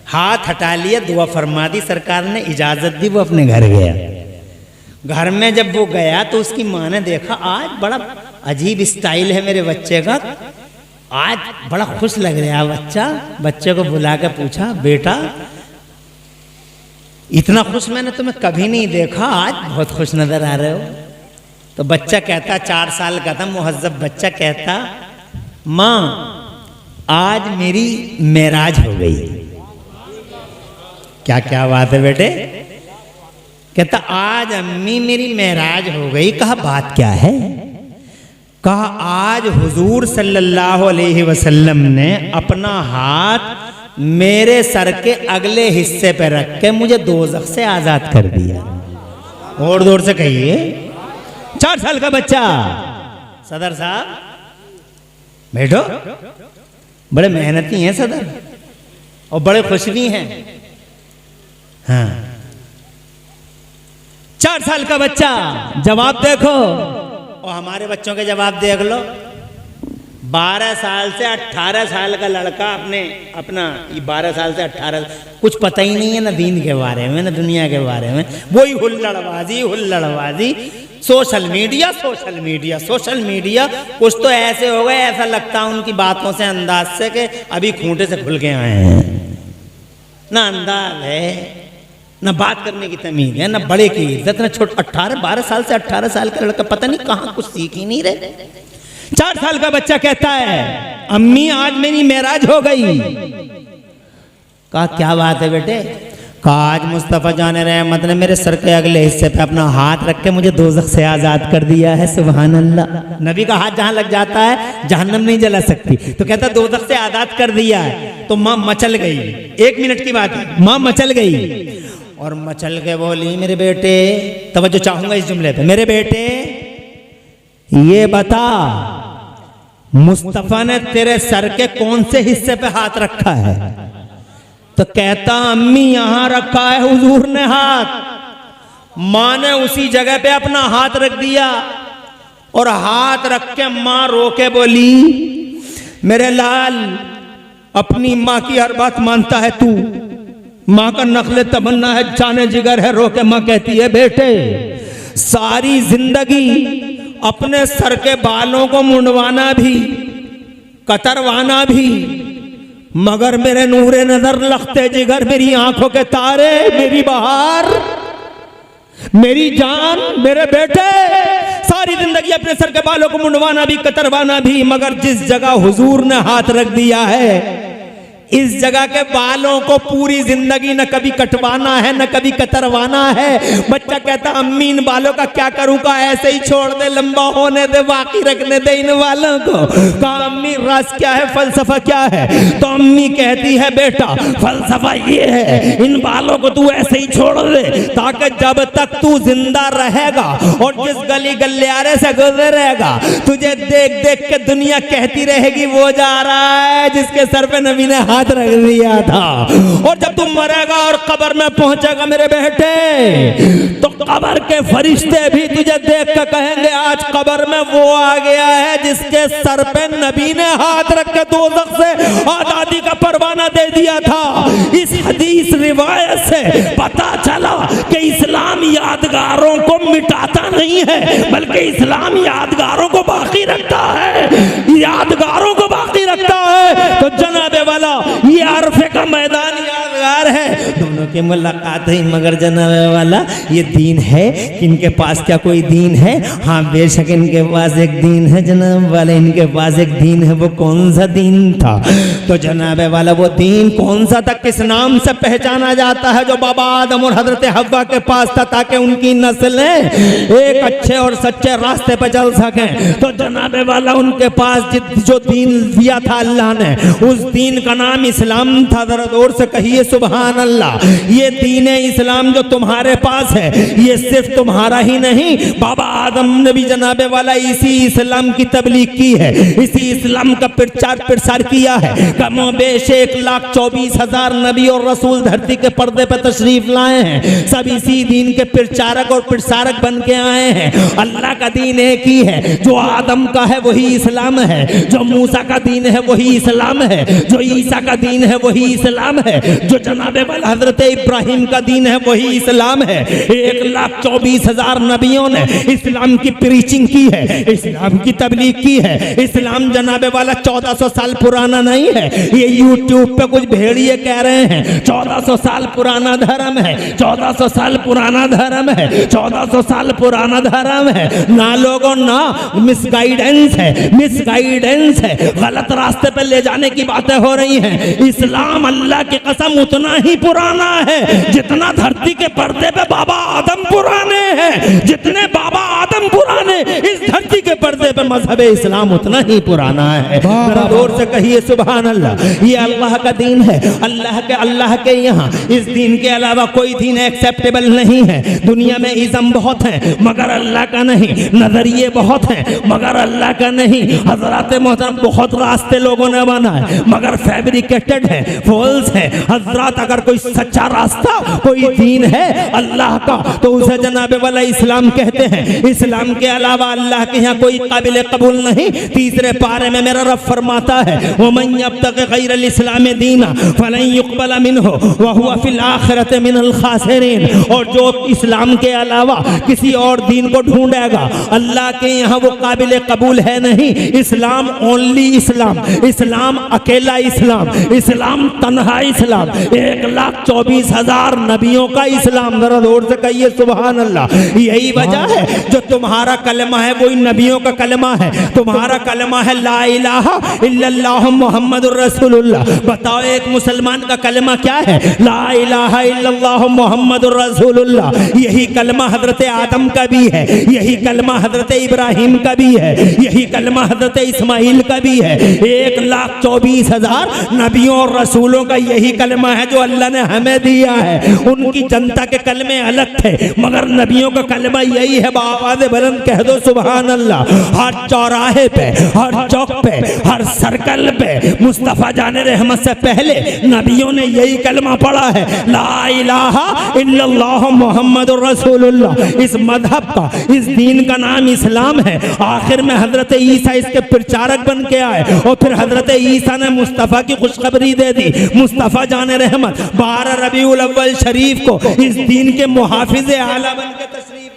हाथ हटा लिया, दुआ फरमा दी सरकार ने, इजाजत दी, वो अपने घर गया। घर में जब वो गया तो उसकी माँ ने देखा आज बड़ा अजीब स्टाइल है मेरे बच्चे का, आज बड़ा खुश लग रहा है बच्चा। बच्चे को बुला के पूछा, बेटा इतना खुश मैंने तुम्हें कभी नहीं देखा, आज बहुत खुश नजर आ रहे हो। तो बच्चा कहता, 4 साल का था, मुहज्जब बच्चा कहता, माँ आज मेरी मेराज हो गई। क्या क्या बात है बेटे? कहता आज अम्मी मेरी मेराज हो गई। कहा बात क्या है? कहा आज हुजूर सल्लल्लाहु अलैहि वसल्लम ने अपना हाथ मेरे सर के अगले हिस्से पे रख के मुझे दोज़ख से आजाद कर दिया। और जोर से कहिए। 4 साल का बच्चा। सदर साहब बैठो, बड़े मेहनती हैं सदर और बड़े खुश भी हैं। हाँ, 4 साल का बच्चा, जवाब देखो। और हमारे बच्चों के जवाब देख लो। 12 साल से 18 साल का लड़का अपना 12 साल से 18, कुछ पता ही नहीं है ना दीन के बारे में ना दुनिया के बारे में, वही हुल्लड़बाजी, सोशल मीडिया। कुछ तो ऐसे हो गए, ऐसा लगता है उनकी बातों से, अंदाज से, कि अभी खूंटे से खुल के आए हैं। ना अंदाज है, ना बात करने की तमीज है, ना बड़े की इज्जत, ना छोटे। 12 साल से 18 साल का लड़का पता नहीं कहाँ कुछ सीख ही नहीं रहे। 4 साल का बच्चा कहता है अम्मी आज मेरी मेराज हो गई। कहा क्या बात है बेटे? कहा आज मुस्तफ़ा जान रहमत ने मेरे सर के अगले हिस्से पे अपना हाथ रख के मुझे दोज़ख से आजाद कर दिया है। सुभान अल्लाह। नबी का हाथ जहां लग जाता है जहन्नम नहीं जला सकती। तो कहता दोज़ख से आजाद कर दिया है। तो माँ मचल गई। 1 मिनट की बात है, माँ मचल गई और मचल के बोली, मेरे बेटे, तवज्जो चाहूंगा इस जुमले पे, मेरे बेटे ये बता मुस्तफ़ा ने तेरे सर के कौन से हिस्से पे हाथ रखा है? तो कहता अम्मी यहां रखा है हुजूर ने हाथ। मां ने उसी जगह पे अपना हाथ रख दिया और हाथ रख के मां रो के बोली, मेरे लाल अपनी मां की हर बात मानता है तू, मां का नखले तमन्ना है, जाने जिगर है। रो के मां कहती है बेटे सारी जिंदगी अपने सर के बालों को मुंडवाना भी, कतरवाना भी, मगर मेरे नूरे नजर, लखते जिगर, मेरी आंखों के तारे, मेरी बहार, मेरी जान, मेरे बेटे सारी जिंदगी अपने सर के बालों को मुंडवाना भी, कतरवाना भी, मगर जिस जगह हुजूर ने हाथ रख दिया है इस जगह के बालों को पूरी जिंदगी न कभी कटवाना है न कभी कतरवाना है। बच्चा कहता अम्मी इन बालों का क्या करूं? का ऐसे ही छोड़ दे, लंबा होने दे, बाकी रखने दे इन बालों को। कहा अम्मी राज क्या है, फलसफा क्या है? तो अम्मी कहती है बेटा फलसफा ये है, इन बालों को तू ऐसे ही छोड़ दे ताकि जब तक तू जिंदा रहेगा और जिस गली गलियारे से गुजरेगा तुझे देख देख के दुनिया कहती रहेगी वो जा रहा है जिसके सर पे नबी ने हाथ रख दिया था। और जब तुम मरेगा और कब्र में पहुंचेगा मेरे बेटे, तो कब्र के फरिश्ते भी तुझे देख कर कहेंगे आज कब्र में वो आ गया है जिसके सर पे नबी ने हाथ रख के दोज़ख से आजादी का परवाना दे दिया था। इस हदीस रिवायत से पता चला कि इस्लाम यादगारों को मिटाता नहीं है बल्कि इस्लाम यादगारों को बाकी रखता है, यादगारों को बाकी रखता है। तो जनाबे वाला ये अरफे का मैदान यादगार है, दोनों की मुलाकात हुई। मगर जनाबे वाला ये दीन है कि इनके पास क्या कोई दीन है? हाँ बेशक इनके पास एक दीन है जनाब वाले, इनके पास एक दीन है। वो कौन सा दीन था? तो जनाबे वाला वो दीन कौन सा था, किस नाम से पहचाना जाता है? जो बाबा आदम और हजरत हव्वा के पास था ताकि उनकी नस्लें एक अच्छे और सच्चे रास्ते पर चल सके। तो जनाबे वाला उनके पास जो दीन दिया था अल्लाह ने, उस दीन का नाम इस्लाम था। जरा जोर से कहिए सुभान अल्लाह। ये दीन इस्लाम जो तुम्हारे पास है ये सिर्फ तुम्हारा ही नहीं, बाबा आदम ने भी जनाबे वाला इसी इस्लाम की तबलीग की है, इसी इस्लाम का प्रचार प्रसार किया है। कमो बेश 1,24,000 नबी और रसूल धरती के पर्दे पर तशरीफ लाए हैं, सब इसी दीन के प्रचारक और प्रसारक बन के आए हैं। अल्लाह का दीन एक ही है, जो आदम का है वही इस्लाम है, जो मूसा का दीन है वही इस्लाम है, जो ईसा का दीन है वही इस्लाम है, जो जनाबे वाला हजरत इब्राहिम का दीन है वही इस्लाम है। 1,24,000 नबियों ने इस्लाम की प्रीचिंग की है, इस्लाम की तबलीग की है। इस्लाम जनाबे वाला 1400 साल पुराना नहीं है, ये यूट्यूब पे कुछ भेड़िए कह रहे हैं 1400 साल पुराना धर्म है, 1400 साल पुराना धर्म है, 1400 साल पुराना धर्म है। ना लोगों ना, मिसगाइडेंस है, मिसगाइडेंस है, गलत रास्ते पे ले जाने की बातें हो रही हैं। इस्लाम अल्लाह की कसम उतना ही पुराना है जितना धरती के पर्दे पे बाबा आदम पुराने हैं, जितने बाबा आदम पुराने इस धरती के पर्दे पे मजहब इस्लाम उतना ही पुराना है। जरा जोर से कहिए सुभान अल्लाह। ये अल्लाह का दीन है, अल्लाह के यहाँ इस दीन के अलावा कोई दीन एक्सेप्टेबल नहीं है। दुनिया में इज़्म बहुत है मगर अल्लाह का नहीं, नजरिए बहुत हैं मगर अल्लाह का नहीं। हजरत मोहतरम बहुत रास्ते लोगों ने बनाए मगर फैब्रिकेटेड है, फॉल्स है। हजरत अगर कोई सच्चा रास्ता कोई दीन है अल्लाह का तो उसे जनाबे वाला इस्लाम कहते हैं। इस्लाम के अलावा अल्लाह के यहाँ कोई काबिल कबूल नहीं। तीसरे पारे में मेरा रब फरमाता है वमन यब्तग़ि गैरल इस्लाम दीना फलन युक़बल मिन्हु व हुवा फिल आखिरति मिनल खासिरीन। और जो इस्लाम के अलावा किसी और दीन को ढूंढेगा अल्लाह के यहाँ वो काबिल कबूल है नहीं। इस्लाम ओनली इस्लाम, इस्लाम अकेला इस्लाम, इस्लाम तन्हा इस्लाम, 1,24,000 नबियों का इस्लाम। जरा जोर से कहिए सुभान अल्लाह। यही वजह है जो तुम्हारा कलमा है वही नबियों का कलमा है। तुम्हारा कलमा है ला इलाहा इल्लल्लाह मुहम्मदुर रसूलुल्लाह। बताओ एक मुसलमान का कलमा क्या है? ला इलाहा इल्लल्लाह मुहम्मदुर रसूलुल्लाह। यही कलमा हजरत आदम का भी है, यही कलमा हजरत इब्राहिम का भी है, यही कलमा हजरत इस्माइल का भी है। 1,24,000 नबियों और रसूलों का यही कलमा है जो अल्लाह ने हमें दिया है। उनकी जनता के कलमे अलग थे मगर नबियों का कलमा यही है। आवाज़ बुलंद कह दो सुभान अल्लाह। हर चौराहे पे, हर चौक पे, हर सर्कल पे मुस्तफ़ा जाने रहमत से पहले नबियों ने यही कलमा पढ़ा है, ला इलाहा इल्लल्लाह मुहम्मदुर रसूलुल्लाह। इस मजहब का, इस दीन का नाम इस्लाम है। आखिर में हजरत ईसा इसके प्रचारक बन के आए और फिर हजरत ईसा ने मुस्तफ़ा की खुशखबरी दे दी। मुस्तफ़ा जाने रहमत 12 रबीउल अव्वल शरीफ को इस दीन के मुहाफिज़े आला बन के तशरीफ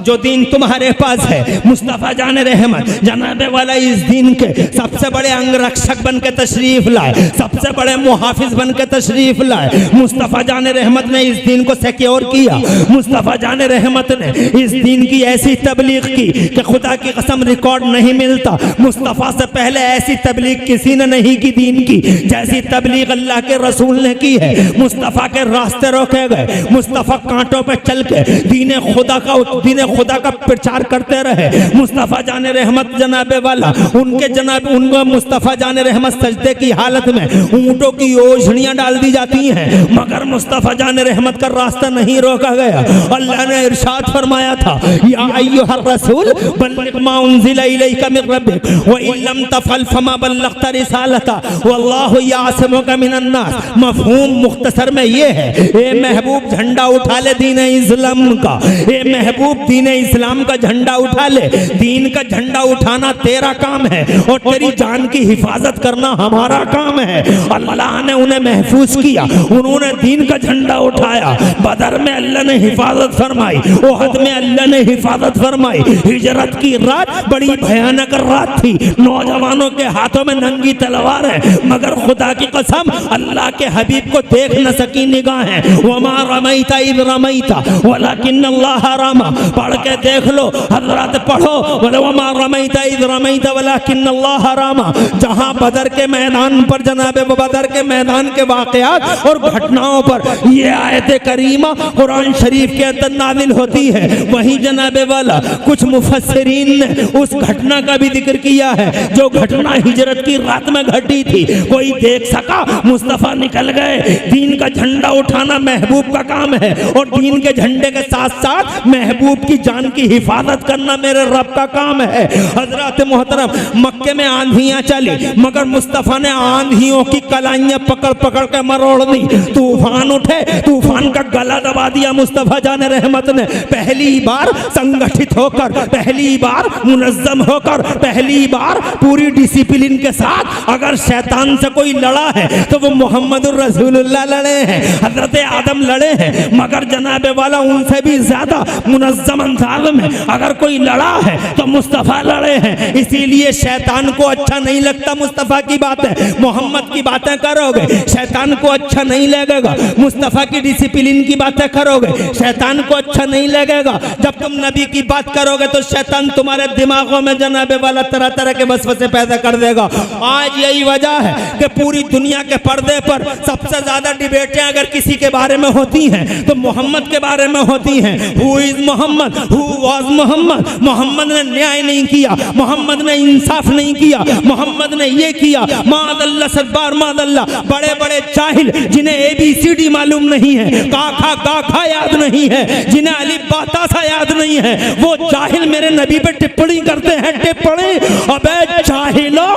जो दीन तुम्हारे पास है मुस्तफ़ा जाने रहमत जनाबे वाला इस दीन के सबसे बड़े अंगरक्षक बन के तशरीफ लाए, सबसे बड़े मुहाफिज बन के तशरीफ लाए। मुस्तफ़ा जाने रहमत ने इस दीन को सिक्योर किया। मुस्तफ़ा जाने रहमत ने इस दीन की ऐसी तबलीग की कि खुदा की कसम रिकॉर्ड नहीं मिलता। मुस्तफ़ा से पहले ऐसी तबलीग किसी ने नहीं की दीन की जैसी तबलीग अल्लाह के रसूल ने की है। मुस्तफ़ा के रास्ते रोके गए, मुस्तफ़ा कांटों पर चल के दीन खुदा का प्रचार करते रहे। मुस्तफ़ा जाने रहमत जनाबे वाला उनको मुस्तफ़ा जाने रहमत सजदे की हालत में ऊंटों की ओझड़ियां डाल दी जाती हैं मगर मुस्तफ़ा जाने रहमत का रास्ता नहीं रोका गया। अल्लाह ने इरशाद फरमाया था या अय्युहर रसूल बल्लिग मा उन्ज़िला इलैका मिन रब्बिक व इन लम तफ़अल फमा बल्लग़्ता रिसालता वल्लाहु यासिमुका मिनन नास। मफ़हूम मुख्तसर में ये है, ए महबूब झंडा उठा ले दीन इस्लाम का, ए महबूब दीन इस्लाम का झंडा उठा ले। दीन का झंडा उठाना तेरा काम है और तेरी जान की हिफाजत करना हमारा काम है। अल्लाह ने उन्हें महफूज किया, उन्होंने दीन का झंडा उठाया। बदर में अल्लाह ने हिफाजत फरमाई, ओहद में अल्लाह ने हिफाजत फरमाई। हिजरत की रात बड़ी भयानक रात थी, नौजवानों के हाथों में नंगी तलवार है मगर खुदा की कसम अल्लाह के हबीब को देख न सकी निगाहें। वमा रमैता इज़ रमैता वलाकिन वलाकिन्नल्लाह रमा, पढ़ के देख लो हजरत, पढ़ो वमा रमैता इज़ रमैता वलाकिन्नल्लाह रमा। जहां बदर के मैदान पर जनाबे बदर के मैदान के वाक़यात और घटनाओं पर ये आयत करीमा कुरान शरीफ के अंदर नाजिल होती है, वहीं जनाबे वाला कुछ मुफस्सिरीन ने उस घटना का भी जिक्र किया है जो घटना हिजरत की रात में घटी थी। कोई देख सका, मुस्तफ़ा निकल गए। दीन का झंडा उठाना महबूब का काम है और दीन के झंडे के साथ साथ महबूब की जान की हिफाजत करना मेरे रब का काम है। हजरत मोहतरम, मक्के में आंधियां चली मगर मुस्तफ़ा ने आंधियों की कलाइयां पकड़ पकड़ के मरोड़ दी। तूफान उठे, तूफान का गला दबा दिया मुस्तफ़ा जान रहमत ने। पहली बार संगठित होकर, पहली बार मुनज़्ज़म होकर, पहली बार पूरी डिसिप्लिन के साथ अगर शैतान से कोई लड़ा है तो वो मोहम्मदुर रसूलुल्लाह लड़े हैं, हजरत आदम लड़े हैं, मगर जनाबे वाला उनसे भी ज्यादा मुनज़्ज़म अंदाज़ में अगर कोई लड़ा है तो मुस्तफ़ा लड़े हैं। इसीलिए शैतान को अच्छा नहीं लगता मुस्तफ़ा की बातें, मोहम्मद की बातें करोगे शैतान को अच्छा नहीं लगेगा। मुस्तफ़ा की डिसिप्लिन की बातें करोगे शैतान को अच्छा नहीं लगेगा। जब तुम नबी की बात करोगे तो शैतान तुम्हारे दिमागों में जनाबे वाला तरह तरह के वसवसे पैदा कर देगा। आज यही वजह है कि पूरी दुनिया के पर्दे पर सबसे ज्यादा डिबेटें अगर किसी के बारे में होती हैं तो मोहम्मद के बारे में होती हैं। Who is Mohammad, who was Mohammad. Mohammad ने न्याय नहीं किया, मोहम्मद ने इंसाफ नहीं किया, मोहम्मद ने ये किया। मादल्ला सदबार मादल्ला, बड़े बड़े जाहिल जिन्हें ABCD मालूम नहीं है, काखा गाखा याद नहीं है, जिन्हें अलिफ बाता सा याद नहीं है, वो जाहिल मेरे नबी पे टिप्पणी करते हैं। टिप्पणी, अबे जाहिलो,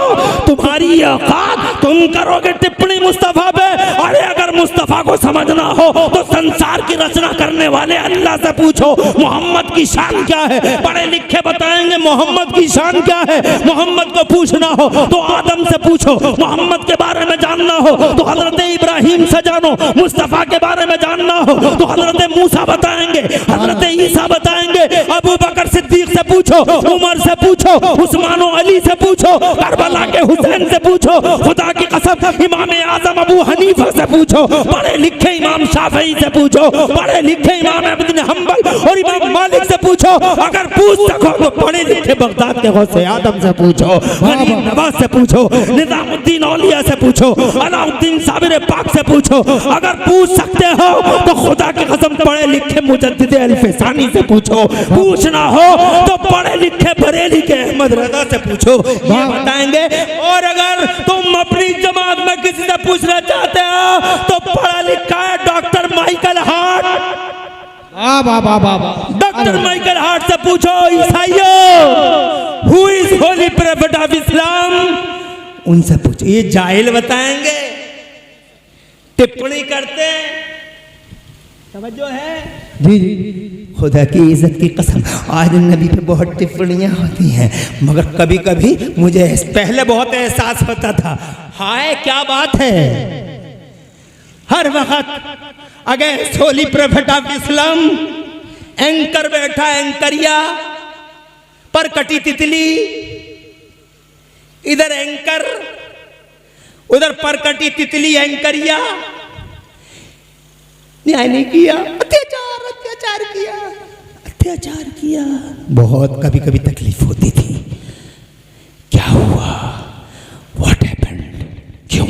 तुम्हारी औकात, तुम करोगे टिप्पणी मुस्तफा पे? अरे अगर मुस्तफा को समझना हो तो संसार की रचना करने वाले अल्लाह से पूछो मोहम्मद की शान क्या है। पढ़े लिखे बताएंगे मोहम्मद की शान क्या है। मोहम्मद को पूछना हो तो आदम से पूछो, मोहम्मद के बारे में जानना हो तो हजरत इब्राहिम से जानो, मुस्तफा के बारे में जानना हो तो हजरत मूसा बताएंगे, हजरत ईसा बताएंगे, अबू बकर सिद्दीक से पूछो, उमर से पूछो, उस्मान अली से पूछो, करबला के हुसैन से पूछो, खुदा की कसम इमाम आजम अबू हनीफा से पूछो, पढ़े लिखे इमाम शाफई से पूछो, पढ़े लिखे इमाम इब्न हंबल और इमाम मालिक से पूछो। अगर पूछ सको तो पढ़े लिखे बगदाद के गौसे आदम से पूछो, गरीब नवाज से पूछो, निजामुद्दीन औलिया से पूछो, अलाउद्दीन साबिर पाक से पूछो। अगर पूछ सकते हो तो खुदा की कसम पढ़े लिखे मुजद्दिद अल-फ़सानी से पूछो। पूछना हो तो पढ़े लिखे बरेली के अहमद रजा से पूछो, ये बताएंगे। और अगर तुम अपनी जमात में किसी से पूछना चाहते हो तो पढ़ा लिखा है doctor Michael Hart, doctor Michael Hart से पूछो। ईसाइयों, who is holy prophet of Islam, उनसे पूछो। ये जाहिल बताएंगे, टिप्पणी करते, समझो है जी जी। खुदा की इज्जत की कसम, आज नबी पे बहुत टिप्पणियां होती हैं मगर कभी कभी मुझे पहले बहुत एहसास होता था, हाय क्या बात है। हर वक्त अगर holy prophet of Islam anchor बैठा, एंकरिया पर कटी तितली, इधर एंकर उधर पर कटी तितली, एंकरिया। न्याय नहीं किया, अत्याचार किया, अत्याचार किया। बहुत कभी कभी तकलीफ होती थी, क्या हुआ, व्हाट हैपेंड, क्यों,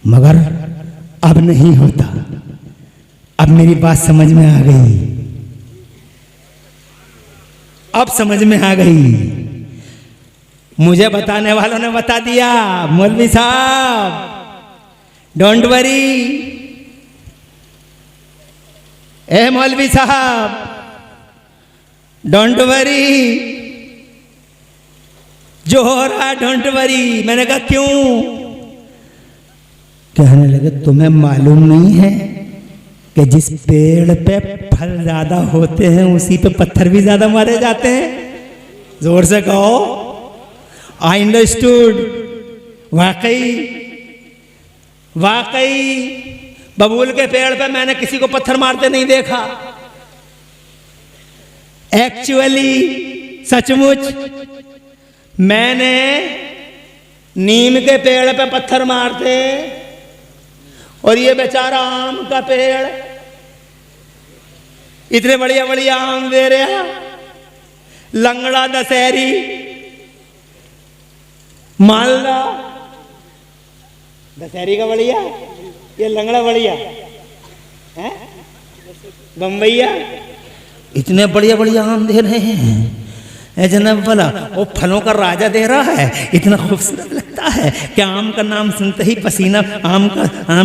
मगर अब नहीं होता। अब मेरी बात समझ में आ गई, अब समझ में आ गई। मुझे बताने वालों ने बता दिया, मौलवी साहब डोंट वरी, ए मौलवी साहब डोंट वरी, जो हो रहा डोंट वरी। मैंने कहा क्यों? कहने लगे तुम्हें मालूम नहीं है कि जिस पेड़ पे फल ज्यादा होते हैं उसी पे पत्थर भी ज्यादा मारे जाते हैं। जोर से कहो, आई अंडरस्टूड। वाकई बबूल के पेड़ पे मैंने किसी को पत्थर मारते नहीं देखा। एक्चुअली सचमुच मैंने नीम के पेड़ पे पत्थर मारते और ये बेचारा आम का पेड़ इतने बढ़िया बढ़िया आम दे रहे, लंगड़ा दशहरी, मालदा दशहरी का बढ़िया, ये लंगड़ा बढ़िया है, बम्बैया, इतने बढ़िया बढ़िया आम दे रहे हैं। जनाब वाला वो फलों का राजा दे रहा है, इतना खूबसूरत लगता है कि आम का नाम सुनते ही पसीना, आम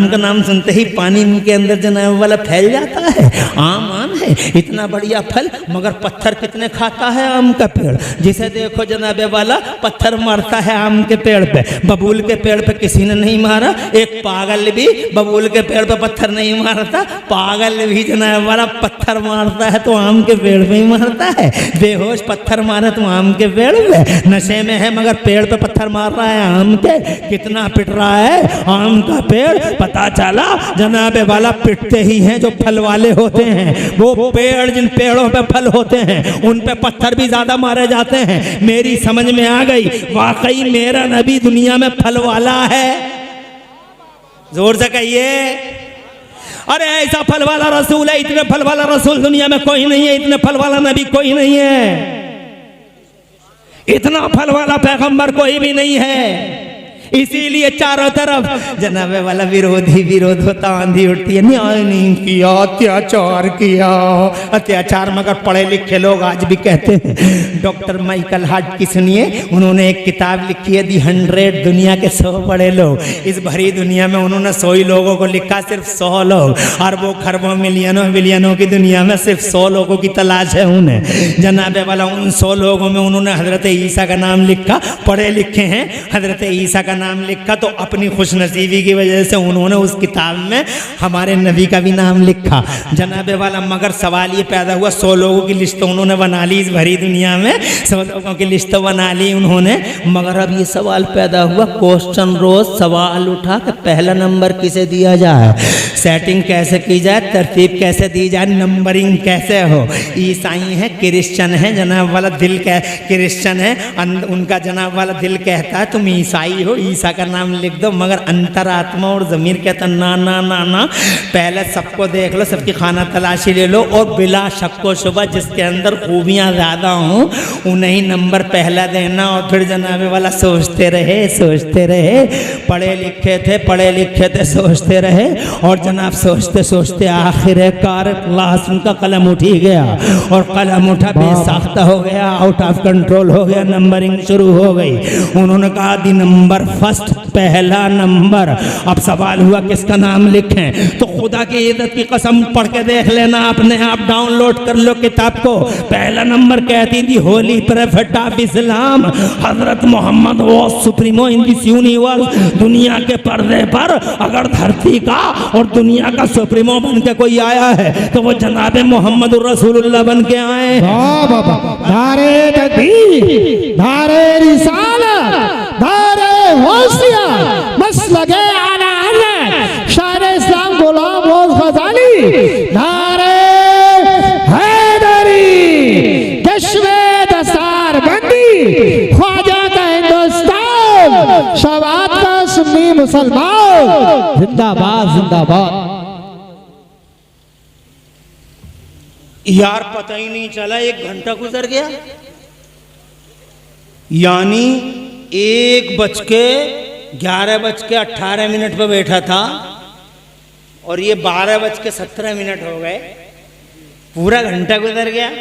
का नाम सुनते ही पानी मुंह के अंदर जनाब वाला फैल जाता है। आम है, इतना बढ़िया फल, मगर पत्थर कितने खाता है आम का पेड़। जिसे देखो जनाब वाला पत्थर मारता है आम के पेड़ पे। बबूल के पेड़ पे किसी ने नहीं मारा, एक पागल भी बबूल के पेड़ पे पत्थर नहीं मारता, पागल भी जनाब वाला पत्थर मारता है तो आम के पेड़ पे ही मारता है। बेहोश पत्थर मारे तो आम के पेड़ पे, नशे में है मगर पेड़ पे पत्थर मार रहा है आम के, कितना पिट रहा है आम का पेड़। पता चला जनाब वाला पिटते ही हैं जो फल वाले होते हैं, वो पेड़ जिन पेड़ों पे फल होते हैं उन पे पत्थर भी ज्यादा मारे जाते हैं। मेरी समझ में आ गई, वाकई मेरा नबी दुनिया में फल वाला है। जोर से कहिए, अरे ऐसा फल वाला रसूल है, इतने फल वाला रसूल दुनिया में कोई नहीं है, इतने फल वाला नबी कोई नहीं है, इतना फल वाला पैगंबर कोई भी नहीं है। इसीलिए चारों तरफ जनाब वाला विरोध ही विरोध होता, आंधी उठती है, न्याय नहीं किया, अत्याचार किया, अत्याचार। मगर पढ़े लिखे लोग आज भी कहते हैं। डॉक्टर माइकल हार्ट की सुनिए, उन्होंने एक किताब लिखी है दी 100, दुनिया के 100 बड़े लोग। इस भरी दुनिया में उन्होंने 100 ही लोगों को लिखा, सिर्फ 100 लोग। अरबों खरबों मिलियनों बिलियनों की दुनिया में सिर्फ 100 लोगों की तलाश है उन्हें। जनाब वाला उन 100 लोगों में उन्होंने हजरत ईसा का नाम लिखा, पढ़े लिखे हैं, हजरत ईसा का नाम लिखा तो अपनी खुशनसीबी की वजह से उन्होंने उस किताब में हमारे नबी का भी नाम लिखा जनाबे वाला। मगर सवाल ये पैदा हुआ, 100 लोगों की लिस्ट उन्होंने बना ली इस भरी दुनिया में, 100 लोगों की लिस्ट बना ली उन्होंने। मगर अब ये सवाल पैदा हुआ, क्वेश्चन रोज सवाल उठा कि पहला नंबर किसे दिया जाए, सेटिंग कैसे की जाए, तरतीब कैसे दी जाए, नंबरिंग कैसे हो। ईसाई है, क्रिश्चियन है, जनाब वाला दिल क्रिश्चियन है, उनका जनाब वाला दिल कहता है तुम ईसाई हो, ईसा का नाम लिख दो। मगर अंतरात्मा और ज़मीर कहता ना ना ना ना, पहले सबको देख लो, सबकी खाना तलाशी ले लो, और बिला शक व शुबा जिसके अंदर खूबियाँ ज़्यादा हों उन्हें ही नंबर पहला देना। और फिर जनाबे वाला सोचते रहे, पढ़े लिखे थे सोचते रहे, और जनाब सोचते सोचते आखिरकार क्लास उनका कलम उठ ही गया, और कलम उठा बेसाख्ता हो गया, आउट ऑफ कंट्रोल हो गया, नंबरिंग शुरू हो गई। उन्होंने कहा दी नंबर फर्स्ट, पहला नंबर। अब सवाल हुआ किसका नाम लिखें, तो खुदा की इज्जत की कसम पढ़ के देख लेना, अपने आप डाउनलोड कर लो किताब को। पहला नंबर कहती थी होली प्रोफेट ऑफ इस्लाम, हजरत मोहम्मद वो सुप्रीमो इन दिस यूनिवर्स। दुनिया के पर्दे पर अगर धरती का और दुनिया का सुप्रीमो बन के कोई आया है तो वो जनाबे मोहम्मद रसूलुल्लाह बन के आए। नारे तकबीर, नारे रिसालत, नारे गौसिया, मसलके आला हज़रत शायर इस्लाम गुलाम रोज़ ग़ज़ाली, नारे हैदरी, कश्मे दस्तार बंदी, ख्वाजा का हिंदुस्तान, शवात का सुन्नी मुसलमान, जिंदाबाद जिंदाबाद। यार पता ही नहीं चला 1 घंटा गुजर गया, यानी 1:11:18 पे बैठा था और ये 12:17 हो गए, पूरा घंटा गुजर गया।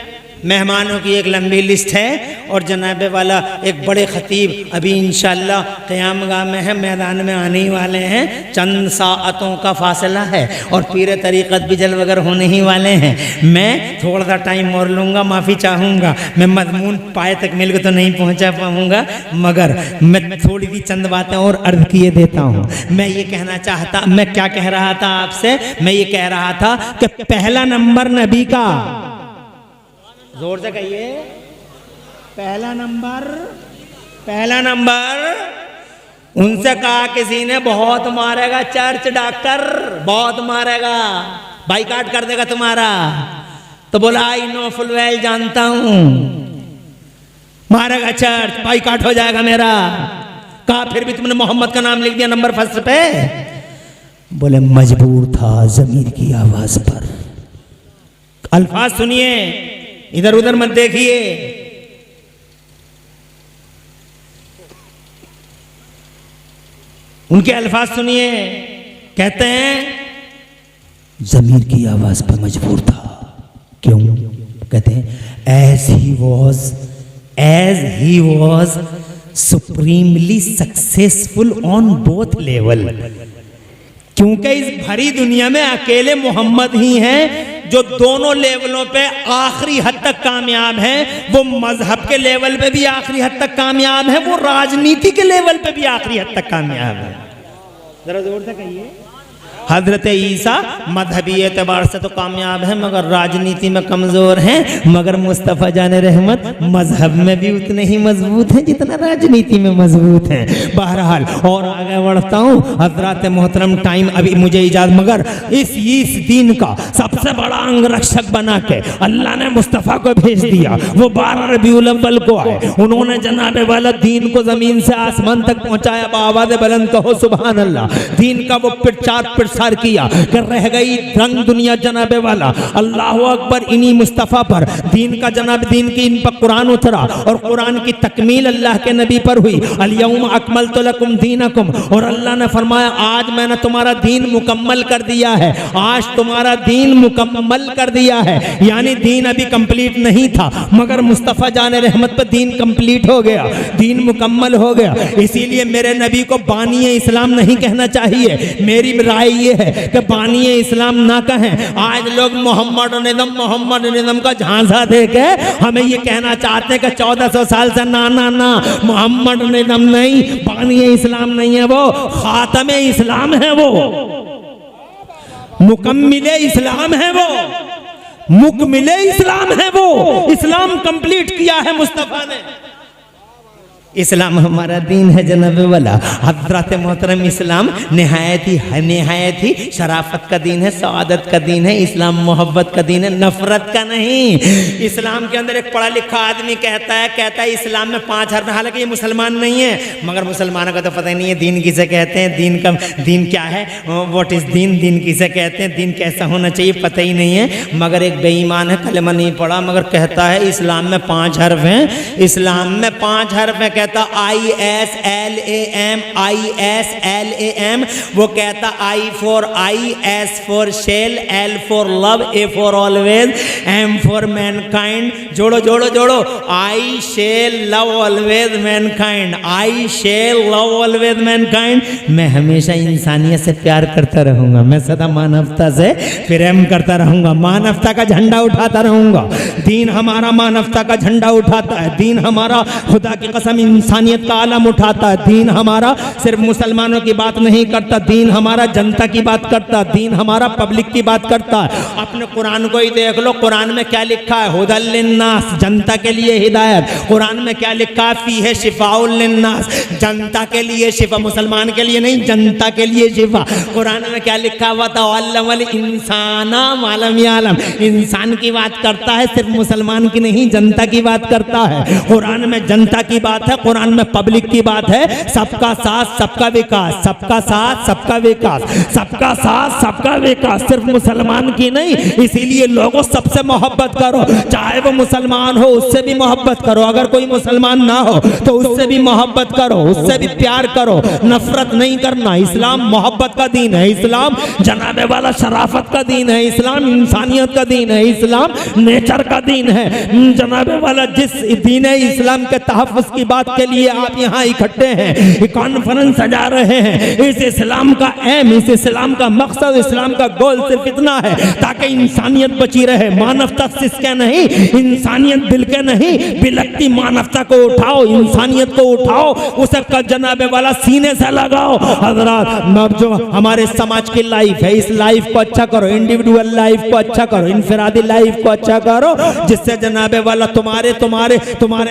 मेहमानों की एक लंबी लिस्ट है और जनाबे वाला एक बड़े खतीब अभी इंशाअल्लाह क़यामगाह में है, मैदान में आने ही वाले हैं, चंद साअतों का फासला है और पीरे तरीक़त भी जल वगैरह होने ही वाले हैं। मैं थोड़ा सा टाइम और लूँगा, माफ़ी चाहूँगा, मैं मज़मून पाए तक मिल के तो नहीं पहुँचा पाऊँगा, मगर मैं थोड़ी सी चंद बातें और अर्ज़ किए देता हूँ। मैं ये कहना चाहता, मैं क्या कह रहा था आपसे, मैं ये कह रहा था कि पहला नंबर नबी का, जोर से कहिए, पहला नंबर उनसे कहा किसी ने बहुत मारेगा चर्च डॉक्टर, बहुत मारेगा, बाइकाट कर देगा तुम्हारा। तो बोला आई नो फुल वेल, जानता हूं, मारेगा चर्च, बाइकाट हो जाएगा मेरा। कहा फिर भी तुमने मोहम्मद का नाम लिख दिया नंबर फर्स्ट पे। बोले मजबूर था ज़मीर की आवाज पर। अल्फाज सुनिए, इधर उधर मत देखिए। उनके अल्फाज सुनिए, कहते हैं जमीर की आवाज पर मजबूर था। क्यों? कहते हैं as he was supremely successful on both level. क्योंकि इस भरी दुनिया में अकेले मोहम्मद ही हैं जो दोनों लेवलों पे आखिरी हद तक कामयाब हैं। वो मजहब के लेवल पे भी आखिरी हद तक कामयाब है, वो राजनीति के लेवल पे भी आखिरी हद तक कामयाब है। जरा जोर से कहिए। हजरत ईसा मजहबी एतबार से तो कामयाब है मगर राजनीति में कमजोर हैं, मगर मुस्तफ़ा जाने रहमत मजहब में भी उतने ही मजबूत हैं जितना राजनीति में मजबूत हैं। बहरहाल और आगे बढ़ता हूँ हजरत मोहतरम, टाइम अभी मुझे इजाजत, मगर इस दीन का सबसे बड़ा अंगरक्षक बना के अल्लाह ने मुस्तफ़ा को भेज दिया। वो 12 रबीउल अव्वल को आए, उन्होंने जनाबे वाला दीन को जमीन से आसमान तक पहुंचाया। आवाज़ बुलंद कहो सुभान अल्लाह। दीन का वो प्रचार प्रसार किया कि रह गई रंग दुनिया जनाबे वाला। अल्लाह अकबर। इन्हीं मुस्तफ़ा पर दीन का जनाब, दीन की इन पर कुरान उतरा और कुरान की तकमील अल्लाह के नबी पर हुई। अल-यौम अकमलतु लकुम दीनकुम, और अल्लाह ने फरमाया आज मैंने तुम्हारा दीन मुकम्मल कर दिया है। आज तुम्हारा दीन मुकम्मल कर दिया है, यानी दीन अभी कंप्लीट नहीं था मगर मुस्तफ़ा जाने रहमत पर दीन कंप्लीट हो गया, दीन मुकम्मल हो गया। इसीलिए मेरे नबी को बानी इस्लाम नहीं कहना चाहिए। मेरी राय ये है कि बानी इस्लाम ना कहें। आज लोग मोहम्मद निज़म का झांसा देके हमें ये कहना चाहते हैं कि 1400 साल से ना मोहम्मद निज़म नहीं, बानी इस्लाम नहीं है, वो खातमे इस्लाम है, वो मुकम्मिले इस्लाम है, वो मुकम्मिले इस्लाम है, वो इस्लाम कंप्लीट किया है मुस्तफ़ा ने। इस्लाम हमारा दीन है जनाब वाला। हज़रत मोहतरम इस्लाम निहायत ही शराफत का दीन है, सआदत का दीन है। इस्लाम मोहब्बत का दीन है, नफरत का नहीं। इस्लाम के अंदर एक पढ़ा लिखा आदमी कहता है इस्लाम में 5 हर्फ, हालांकि ये मुसलमान नहीं है मगर मुसलमानों का तो पता ही नहीं है दीन किसे कहते हैं, दीन क्या है, व्हाट इज़ दीन किसे कहते हैं, दीन कैसा होना चाहिए पता ही नहीं है। मगर एक बेईमान है, कलमा नहीं पढ़ा मगर कहता है इस्लाम में 5 हर्फ हैं, इस्लाम में 5 हर्फ है। ISLAM, ISLAM। वो कहता I for I, S for shell, L for love, A for always, M for mankind। जोड़ो I shall love always mankind, I shall love always mankind। मैं हमेशा इंसानियत से प्यार करता रहूंगा, मैं सदा मानवता से प्रेम करता रहूंगा, मानवता का झंडा उठाता रहूंगा। दीन हमारा मानवता का झंडा उठाता है, दीन हमारा खुदा की कसम इंसानियत का आलम उठाता है। दीन हमारा सिर्फ मुसलमानों की बात नहीं करता, दीन हमारा जनता की बात करता, दीन हमारा पब्लिक की बात करता है। अपने कुरान को ही देख लो, कुरान में क्या लिखा है, हुदल लिन्नास, जनता के लिए हिदायत। कुरान में क्या लिखा है, फीहे शिफाउल लिन्नास, जनता के लिए शिफा, मुसलमान के लिए नहीं, जनता के लिए शिफा। कुरान में क्या लिखा हुआ था, वल्लमल इंसाना मालम यालम, इंसान की बात करता है, सिर्फ मुसलमान की नहीं जनता की बात करता है। कुरान में जनता की बात है, कुरान में पब्लिक की बात है। सबका साथ सबका विकास, सबका साथ सबका विकास, सबका साथ सबका विकास, सिर्फ मुसलमान की नहीं। इसीलिए लोगों सबसे मोहब्बत करो, चाहे वो मुसलमान हो उससे भी मोहब्बत करो, अगर कोई मुसलमान ना हो तो उससे भी मोहब्बत करो, उससे भी प्यार करो, नफरत नहीं करना। इस्लाम मोहब्बत का दीन है, इस्लाम जनाबे वाला शराफत का दीन है, इस्लाम इंसानियत का दीन है, इस्लाम नेचर का दीन है जनाबे वाला। जिस दीन इस्लाम के तहफ़्फ़ुज़ की बात के लिए आप यहाँ इकट्ठे हैं, कॉन्फ्रेंस सजा रहे हैं, इस इस्लाम का एम, इस इस्लाम का मकसद, इस्लाम का गोल सिर्फ इतना है ताकि इंसानियत बची रहे। मानवता सिसके नहीं, इंसानियत बिलके नहीं, बिलकती मानवता को उठाओ, इंसानियत को उठाओ, उसे का जनाबे वाला सीने से लगाओ। हज़रात जो हमारे समाज की लाइफ है, इस लाइफ को अच्छा करो, इंडिविजुअल लाइफ को अच्छा करो, इनफरादी लाइफ को अच्छा करो, जिससे जनाबे वाला तुम्हारे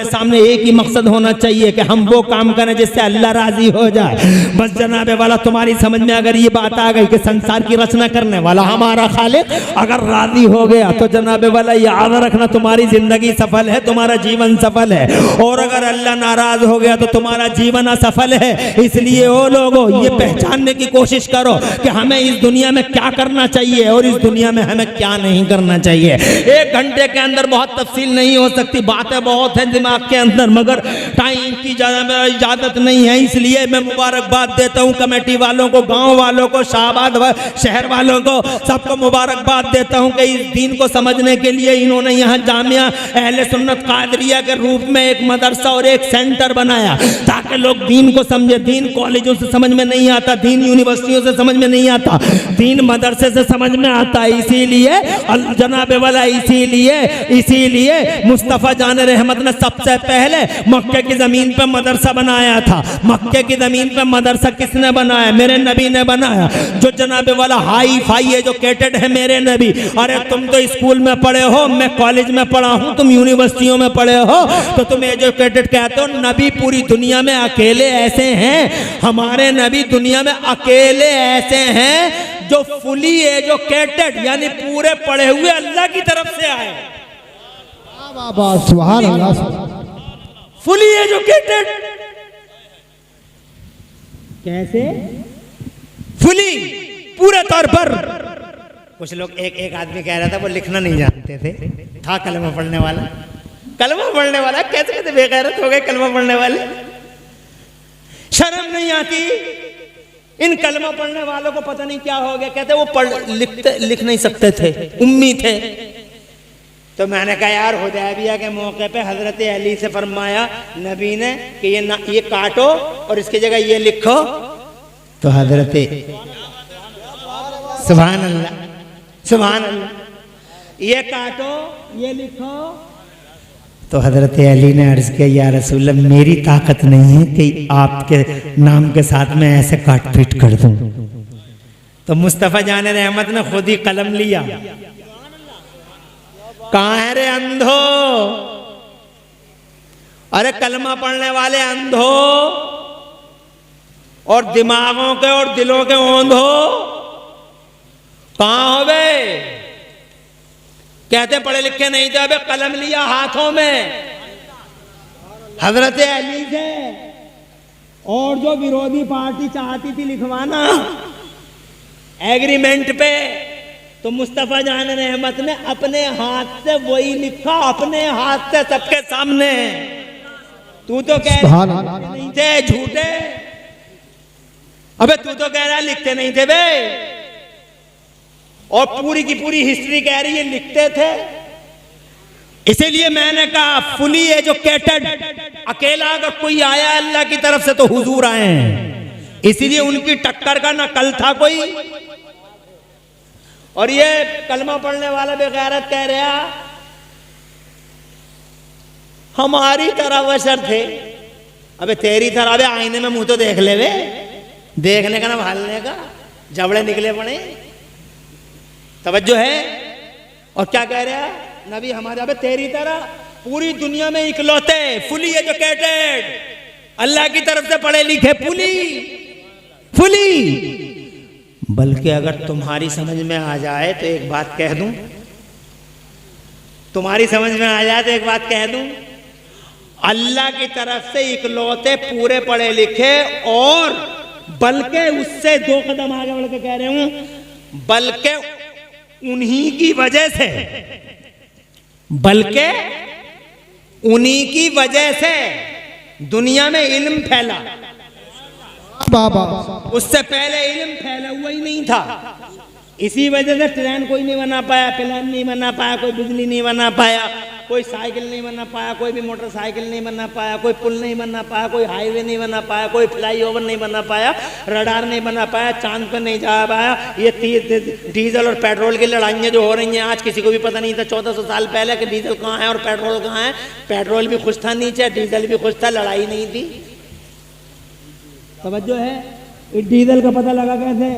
सामने एक ही मकसद होना चाहिए कि हम वो काम करें जिससे अल्लाह राजी हो जाए। बस जनाबे वाला तुम्हारी समझ में अगर ये बात आ गई कि संसार की रचना करने वाला हमारा खालिक अगर राजी हो गया तो जनाबे वाला याद रखना तुम्हारी जिंदगी सफल है, तुम्हारा जीवन सफल है। और अगर अल्लाह नाराज हो गया तो तुम्हारा जीवन असफल है। इसलिए ओ लोगों, ये पहचानने की कोशिश करो कि हमें इस दुनिया में क्या करना चाहिए और इस दुनिया में हमें क्या नहीं करना चाहिए। 1 घंटे के अंदर बहुत तफसील नहीं हो सकती, बातें बहुत हैं दिमाग के अंदर, मगर टाइम की ज़्यादा इजाजत नहीं है। इसलिए मैं मुबारकबाद देता हूँ कमेटी वालों को, गांव वालों को, शाहबाद शहर वालों को, सबको मुबारकबाद देता हूँ कि इस दीन को समझने के लिए इन्होंने यहाँ जामिया अहले सुन्नत कादरिया के रूप में एक मदरसा और एक सेंटर बनाया ताकि लोग दीन को समझे। दीन कॉलेजों से समझ में नहीं आता, दीन यूनिवर्सिटियों से समझ में नहीं आता, दीन मदरसे से समझ में आता है। इसीलिए जनाबे वाला इसीलिए मुस्तफ़ा जान रहमत ने सबसे पहले मक्के की ज़मीन पर मदरसा बनाया था। मक्के की ज़मीन पर मदरसा किसने बनाया? मेरे नबी ने बनाया। जो जनाबे वाला हाई फाई एजुकेटेड है मेरे नबी। अरे तुम तो स्कूल में पढ़े हो, मैं कॉलेज में पढ़ा हूँ, तुम यूनिवर्सिटियों में पढ़े हो, तो तुम एजुकेटेड कहते हो। नबी पूरी दुनिया में अकेले ऐसे हैं, हमारे नबी दुनिया में अकेले ऐसे हैं जो फुली एजुकेटेड यानी पूरे पढ़े हुए अल्लाह की तरफ से आए। सुभान अल्लाह। फुली एजुकेटेड कैसे? फुली पूरे तौर पर। कुछ लोग एक आदमी कह रहा था वो लिखना नहीं जानते थे, था कलमा पढ़ने वाला। कलमा पढ़ने वाला कैसे कैसे बेगैरत हो गए कलमा पढ़ने वाले। शर्म नहीं आती इन कलमा पढ़ने वालों को, पता नहीं क्या हो गया। कहते वो लिख नहीं सकते थे, उम्मी थे। तो मैंने कहा यार हुदैबिया के मौके पे हजरत अली से फरमाया नबी ने कि ये काटो और इसकी जगह ये लिखो। तो हजरत सुभान अल्लाह, सुभान अल्लाह, ये काटो ये लिखो। तो हजरत अली ने अर्ज किया या रसूल अल्लाह, मेरी ताकत नहीं है कि आपके नाम के साथ में ऐसे काट पीट कर दूं। तो मुस्तफ़ा जान रहमत ने खुद ही कलम लिया। कहाँ है रे अंधो? अरे कलमा पढ़ने वाले अंधो और दिमागों के और दिलों के ओंधो, कहाँ हो गए? कहते पढ़े लिखे नहीं थे, अबे कलम लिया हाथों में हजरत अली से। और जो विरोधी पार्टी चाहती थी लिखवाना एग्रीमेंट पे, तो मुस्तफ़ा जान रहमत ने अपने हाथ से वही लिखा, अपने हाथ से सबके सामने। तू तो कह रहा नहीं थे झूठे, अबे तू तो कह रहा लिखते नहीं थे बे। और पूरी की पूरी हिस्ट्री कह रही है लिखते थे। इसीलिए मैंने कहा फुली एजुकेटेड अकेला अगर कोई आया अल्लाह की तरफ से तो हुजूर आए हैं। इसीलिए उनकी टक्कर का न कल था कोई। और ये कलमा पढ़ने वाला बेगैरत कह रहा हमारी तरह बशर थे। अबे तेरी तरह, अबे आईने में मुंह तो देख ले वे, देखने का ना भालने का, जबड़े निकले पड़े। तवज्जो है? और क्या कह रहा नबी हमारे? अबे तेरी तरह पूरी दुनिया में इकलौते फुली एजुकेटेड अल्लाह की तरफ से पढ़े लिखे फुली। बल्कि अगर तुम्हारी समझ में आ जाए तो एक बात कह दूं, तुम्हारी समझ में आ जाए तो एक बात कह दूं, अल्लाह की तरफ से इकलौते पूरे पढ़े लिखे, और बल्कि उससे 2 कदम आगे बढ़ के कह रहे हूं, बल्कि उन्हीं की वजह से, बल्कि उन्हीं की वजह से दुनिया में इल्म फैला। बाबा उससे पहले इल्म फैला हुआ ही नहीं था। इसी वजह से ट्रेन कोई नहीं बना पाया, प्लेन नहीं बना पाया, कोई बिजली नहीं बना पाया, कोई साइकिल नहीं बना पाया, कोई भी मोटरसाइकिल नहीं बना पाया, कोई पुल नहीं बना पाया, कोई हाईवे नहीं बना पाया, कोई फ्लाईओवर नहीं बना पाया, रडार नहीं बना पाया, चांद पर नहीं जा पाया। ये डीजल और पेट्रोल की लड़ाइयाँ जो हो रही हैं आज, किसी को भी पता नहीं था 1400 साल पहले कि डीजल कहाँ है और पेट्रोल कहाँ है। पेट्रोल भी खुश था नीचे, डीजल भी खुश था, लड़ाई नहीं थी। तवज्जो है? इस डीजल का पता लगा कैसे?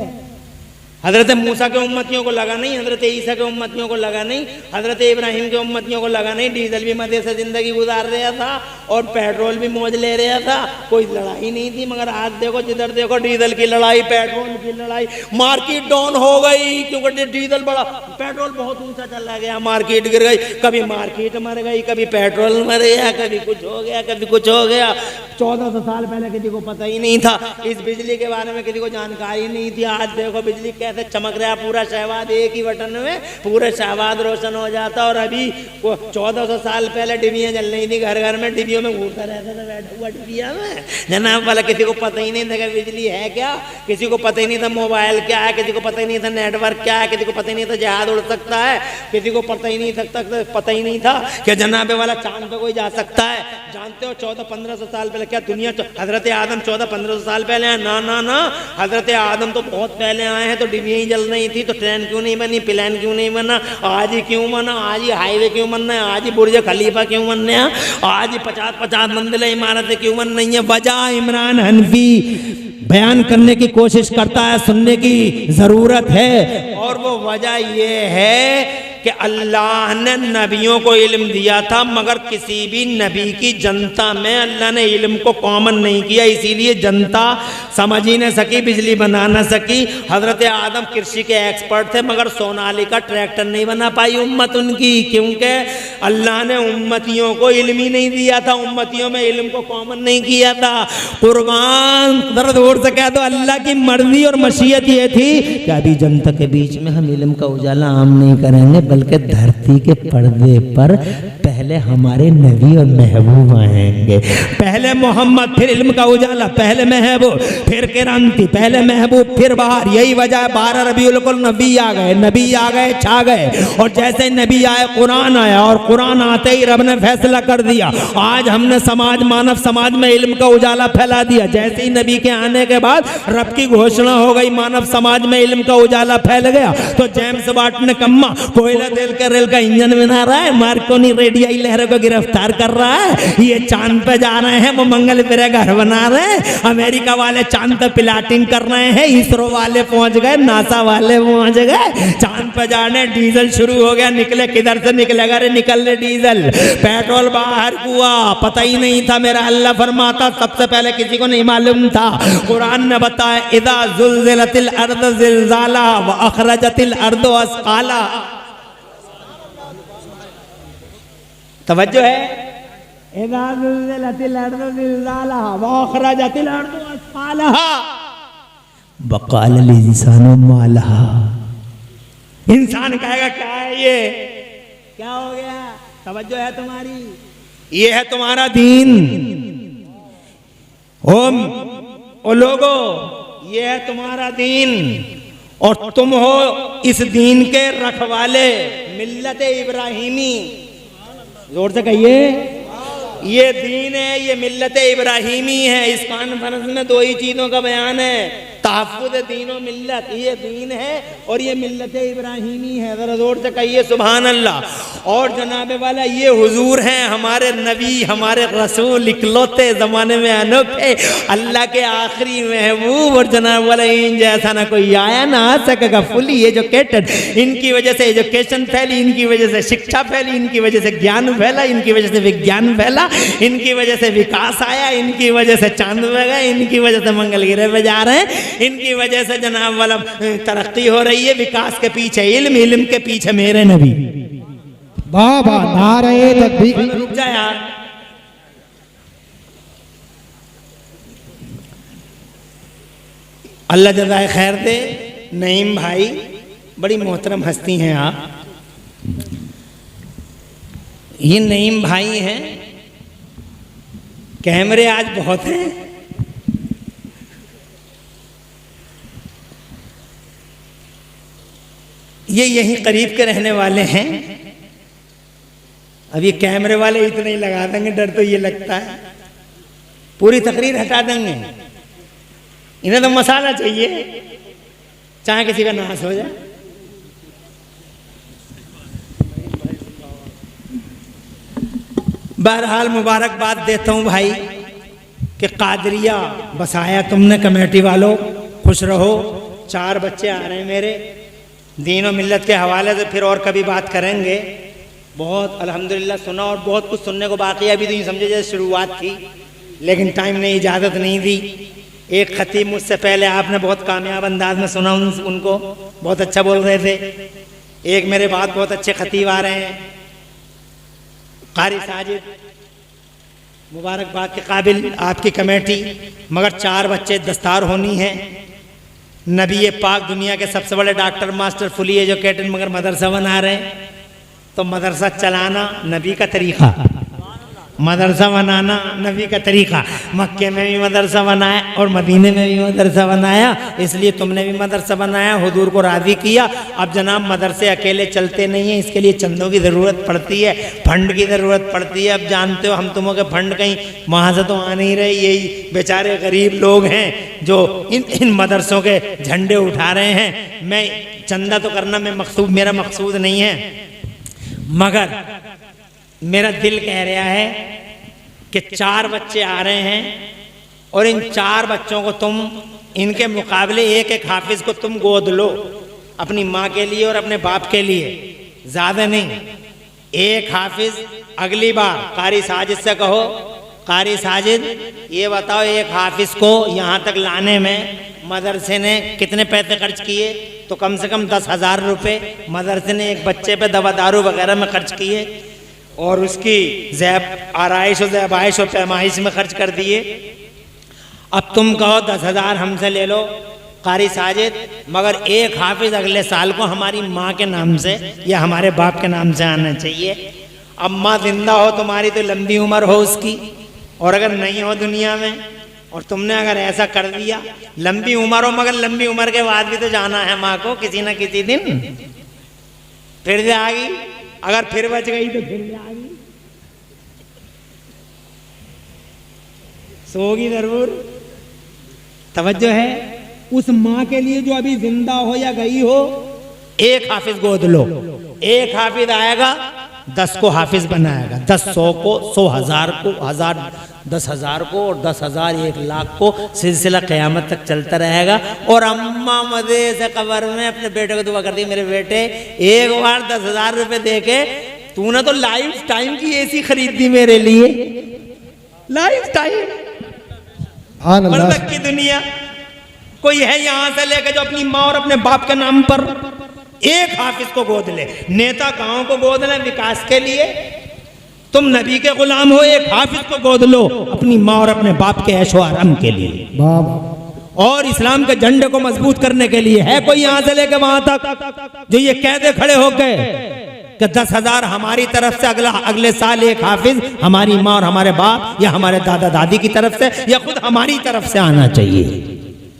हजरत मूसा के उम्मतियों को लगा नहीं, हजरत ईसा के उम्मतियों को लगा नहीं, हजरत इब्राहिम के उम्मतियों को लगा नहीं। डीजल भी मजे से जिंदगी गुजार रहा था और पेट्रोल भी मौज ले रहा था, कोई लड़ाई नहीं थी। मगर आज देखो, जिधर देखो डीजल की लड़ाई, पेट्रोल की लड़ाई, मार्केट डाउन हो गई क्योंकि डीजल बड़ा, पेट्रोल बहुत ऊंचा चला गया, मार्केट गिर गई। कभी मार्केट मर गई, कभी पेट्रोल मर गया, कभी कुछ हो गया, कभी कुछ हो गया। 1400 साल पहले किसी को पता ही नहीं था, इस बिजली के बारे में किसी को जानकारी नहीं थी। आज देखो बिजली कैसे चमक रहा, पूरा शहबाद एक ही बटन में पूरे शहबाद रोशन हो जाता। और अभी 1400 साल पहले डिबियाँ जल रही थी, घर घर में डिबियों में घूमता रहता था बैठा हुआ डिबिया में जनाब वाला। किसी को पता ही नहीं था कि बिजली है क्या, किसी को पता ही नहीं था मोबाइल क्या है, किसी को पता ही नहीं था नेटवर्क क्या है, किसी को पता ही नहीं था जहाज उड़ सकता है, किसी को पता ही नहीं था कि जनाबे वाला चांद पे कोई जा सकता है। जानते हो 1400-1500 साल पहले क्या दुनिया, हजरत आदम 1400-1500 साल पहले आए? ना ना ना, हजरत आदम तो बहुत पहले आए हैं। तो डिबियाँ ही जल रही थी, तो ट्रेन क्यों नहीं बनी, प्लेन क्यों नहीं बना, आज ही क्यों बना, आज ही हाईवे क्यों बनना है, आज ही बुर्ज खलीफा क्यों बनने हैं, आज ही 50-50 मंजिलें इमारतें क्यों बन रही हैं? वजह इमरान हनफी बयान करने की कोशिश करता है, सुनने की जरूरत है। और वो वजह ये है कि अल्लाह ने नबियों को इल्म दिया था, मगर किसी भी नबी की जनता में अल्लाह ने इल्म को कॉमन नहीं किया, इसीलिए जनता समझ ही नहीं सकी, बिजली बना न सकी। हजरत आदम कृषि के एक्सपर्ट थे, मगर सोनालिका ट्रैक्टर नहीं बना पाई उम्मत उनकी, क्योंकि अल्लाह ने उम्मतियों को इल्म ही नहीं दिया था, उम्मतियों में इल्म को कॉमन नहीं किया था। कुर्बान दर्द और से कह दो, अल्लाह की मर्जी और मशीयत ये थी कि अभी जनता के बीच में हम इल्म का उजाला आम नहीं करेंगे, बल्कि धरती के पर्दे पर पहले हमारे नबी और महबूब आएंगे। पहले मोहम्मद, फिर इल्म का उजाला, पहले महबूब, फिर क्रांति, पहले महबूब फिर बाहर। यही वजह है 12 रबीउल अव्वल नबी आ गए, नबी आ गए, छा गए। और जैसे नबी आए कुरान आया, और कुरान आते ही रब ने फैसला कर दिया। आज हमने समाज, मानव समाज में इल्म का उजाला फैला दिया। जैसे ही नबी के आने के बाद रब की घोषणा हो गई, मानव समाज में इल्म का उजाला फैल गया। तो जेम्स वाट ने कम्मा कोयला तेल का रेल का इंजन बना रहा है, मार्कोनी रेडियाई लहरों को गिरफ्तार कर रहा है, ये चांद पे जा रहे हैं, वो मंगल पे घर बना रहे हैं, अमेरिका वाले चांद पे प्लाटिंग कर रहे हैं, इसरो वाले पहुंच गए, नासा वाले पहुंच गए, चांद पे जाने। डीजल शुरू हो गया, निकले किधर से निकलेगा रे, निकल रहे डीजल, पेट्रोल बाहर हुआ, पता ही नहीं था। मेरा अल्लाह फरमाता सबसे पहले किसी को नहीं मालूम था। कुरान ने बताया इदा जुल्जिलतिल अर्द जिल्जालहा व अखरजतिल अर्द अस्काला। तवज्जो है, इदा जुल्जिलतिल अर्द जिल्जालहा व अखरजतिल अर्द अस्कालहा वक़ाल इंसानु मा लहा। इंसान कहेगा क्या है ये, क्या हो गया? तवज्जो है तुम्हारी, ये है तुम्हारा दीन। ओ लोगो, ये है तुम्हारा दीन और तुम हो इस दीन के रखवाले। मिल्लत इब्राहिमी, जोर से कहिए, ये दीन है, ये मिल्लत इब्राहिमी है। इस कॉन्फ्रेंस में 2 ही चीज़ों का बयान है, तहफ़्फ़ुज़ दीन और मिल्लत। ये दीन है और ये मिल्लत इब्राहिमी है। ज़रा जोर से कहिए सुभान अल्लाह। और जनाबे वाला ये हुजूर हैं हमारे नबी, हमारे रसूल, इकलौते ज़माने में अनोखे, अल्लाह के आखिरी महबूब। और जनाब वाला इन जैसा ना कोई आया ना आ सकेगा, फुली एजुकेटेड। इनकी वजह से एजुकेशन फैली, इनकी वजह से शिक्षा फैली, इनकी वजह से ज्ञान फैला, इनकी वजह से विज्ञान फैला, इनकी वजह से विकास आया, इनकी वजह से चांद पे गए, इनकी वजह से मंगल ग्रह पे जा रहे हैं, इनकी वजह से जनाब वाला तरक्की हो रही है। विकास के पीछे इल्म, इल्म के पीछे मेरे नबी। बाबा नारे तकबीर। रुक जा यार, अल्लाह जज़ाए खैर दे। नईम भाई बड़ी मोहतरम हस्ती हैं आप। ये नईम भाई हैं, कैमरे आज बहुत हैं, ये यहीं करीब के रहने वाले हैं। अब ये कैमरे वाले इतने ही लगा देंगे, डर तो ये लगता है, पूरी तकरीर हटा देंगे। इन्हें तो मसाला चाहिए, चाहे किसी का नाश हो जाए। बहरहाल मुबारकबाद देता हूँ भाई कि कादरिया बसाया तुमने, कमेटी वालों खुश रहो। 4 बच्चे आ रहे हैं मेरे, दीन और मिल्लत के हवाले से फिर और कभी बात करेंगे। बहुत अल्हम्दुलिल्लाह सुना और बहुत कुछ सुनने को बाकी है। अभी तो ये समझे जैसे शुरुआत थी, लेकिन टाइम ने इजाज़त नहीं दी। एक खतीब मुझसे पहले आपने बहुत कामयाब अंदाज में सुना, उनको बहुत अच्छा बोल रहे थे। एक मेरे बाद बहुत अच्छे खतीब आ रहे हैं, कारी साजिद, मुबारकबाद के काबिल आपकी कमेटी। मगर 4 बच्चे दस्तार होनी है। नबी पाक दुनिया के सबसे बड़े डॉक्टर मास्टर फुली एजुकेटेड, मगर मदरसा बना रहे हैं। तो मदरसा चलाना नबी का तरीक़ा, मदरसा बनाना नबी का तरीक़ा। मक्के में भी मदरसा बनाया और मदीने में भी मदरसा बनाया, इसलिए तुमने भी मदरसा बनाया, हुजूर को राज़ी किया। अब जनाब मदरसे अकेले चलते नहीं हैं, इसके लिए चंदों की ज़रूरत पड़ती है, फंड की ज़रूरत पड़ती है। अब जानते हो हम तुमों के फंड कहीं वहाँ से तो आ नहीं रहे, यही बेचारे गरीब लोग हैं जो इन मदरसों के झंडे उठा रहे हैं। मैं चंदा तो करना मेरा मकसूद नहीं है, मगर मेरा दिल कह रहा है कि 4 बच्चे आ रहे हैं और इन 4 बच्चों को तुम, इनके मुकाबले एक एक हाफिज को तुम गोद लो, अपनी माँ के लिए और अपने बाप के लिए, ज़्यादा नहीं। एक हाफिज अगली बार कारी साजिद से कहो, कारी साजिद ये बताओ एक हाफिज को यहाँ तक लाने में मदरसे ने कितने पैसे खर्च किए? तो कम से कम 10,000 रुपये मदरसे ने एक बच्चे पे दवा दारू वगैरह में खर्च किए और उसकी आरइश और ज़ैबाइश और पैमाइश में खर्च कर दिए। अब तुम कहो 10,000 हमसे ले लो कारी साजिद, मगर एक हाफिज अगले साल को हमारी माँ के नाम से या हमारे बाप के नाम से आना चाहिए। अब माँ जिंदा हो तुम्हारी तो लंबी उम्र हो उसकी, और अगर नहीं हो दुनिया में और तुमने अगर ऐसा कर दिया, लंबी उम्र हो मगर लंबी उम्र के बाद भी तो जाना है माँ को किसी न किसी दिन, फिर से आ गई, अगर फिर बच गई तो फिर आ गई, सोगी जरूर। तवज्जो है, उस माँ के लिए जो अभी जिंदा हो या गई हो, एक हाफिज गोद लो। एक हाफिज आएगा 10 को हाफिज बनाएगा, 10 100 को, 100 1000 को, 1000 10,000 को, और 10,000 1,00,000 को, सिलसिला क़यामत तक चलता रहेगा। और अम्मा मजे से कब्र में अपने बेटे को दुआ करती, मेरे बेटे एक बार 10,000 रुपये दे के तूने तो लाइफ टाइम की एसी खरीद दी मेरे लिए, लाइफ टाइम। की दुनिया कोई है यहाँ से लेके जो अपनी माँ और अपने बाप के नाम पर एक हाफिज को गोद ले, नेता गांव को गोद ले विकास के लिए। तुम नबी के गुलाम हो, एक हाफिज को गोद लो अपनी माँ और अपने बाप के ऐशो आराम के लिए और इस्लाम के झंडे को मजबूत करने के लिए। है कोई यहाँ से लेके वहां तक जो ये कहते खड़े हो गए कि 10,000 हमारी तरफ से, अगले साल एक हाफिज हमारी माँ और हमारे बाप या हमारे दादा दादी की तरफ से या खुद हमारी तरफ से आना चाहिए,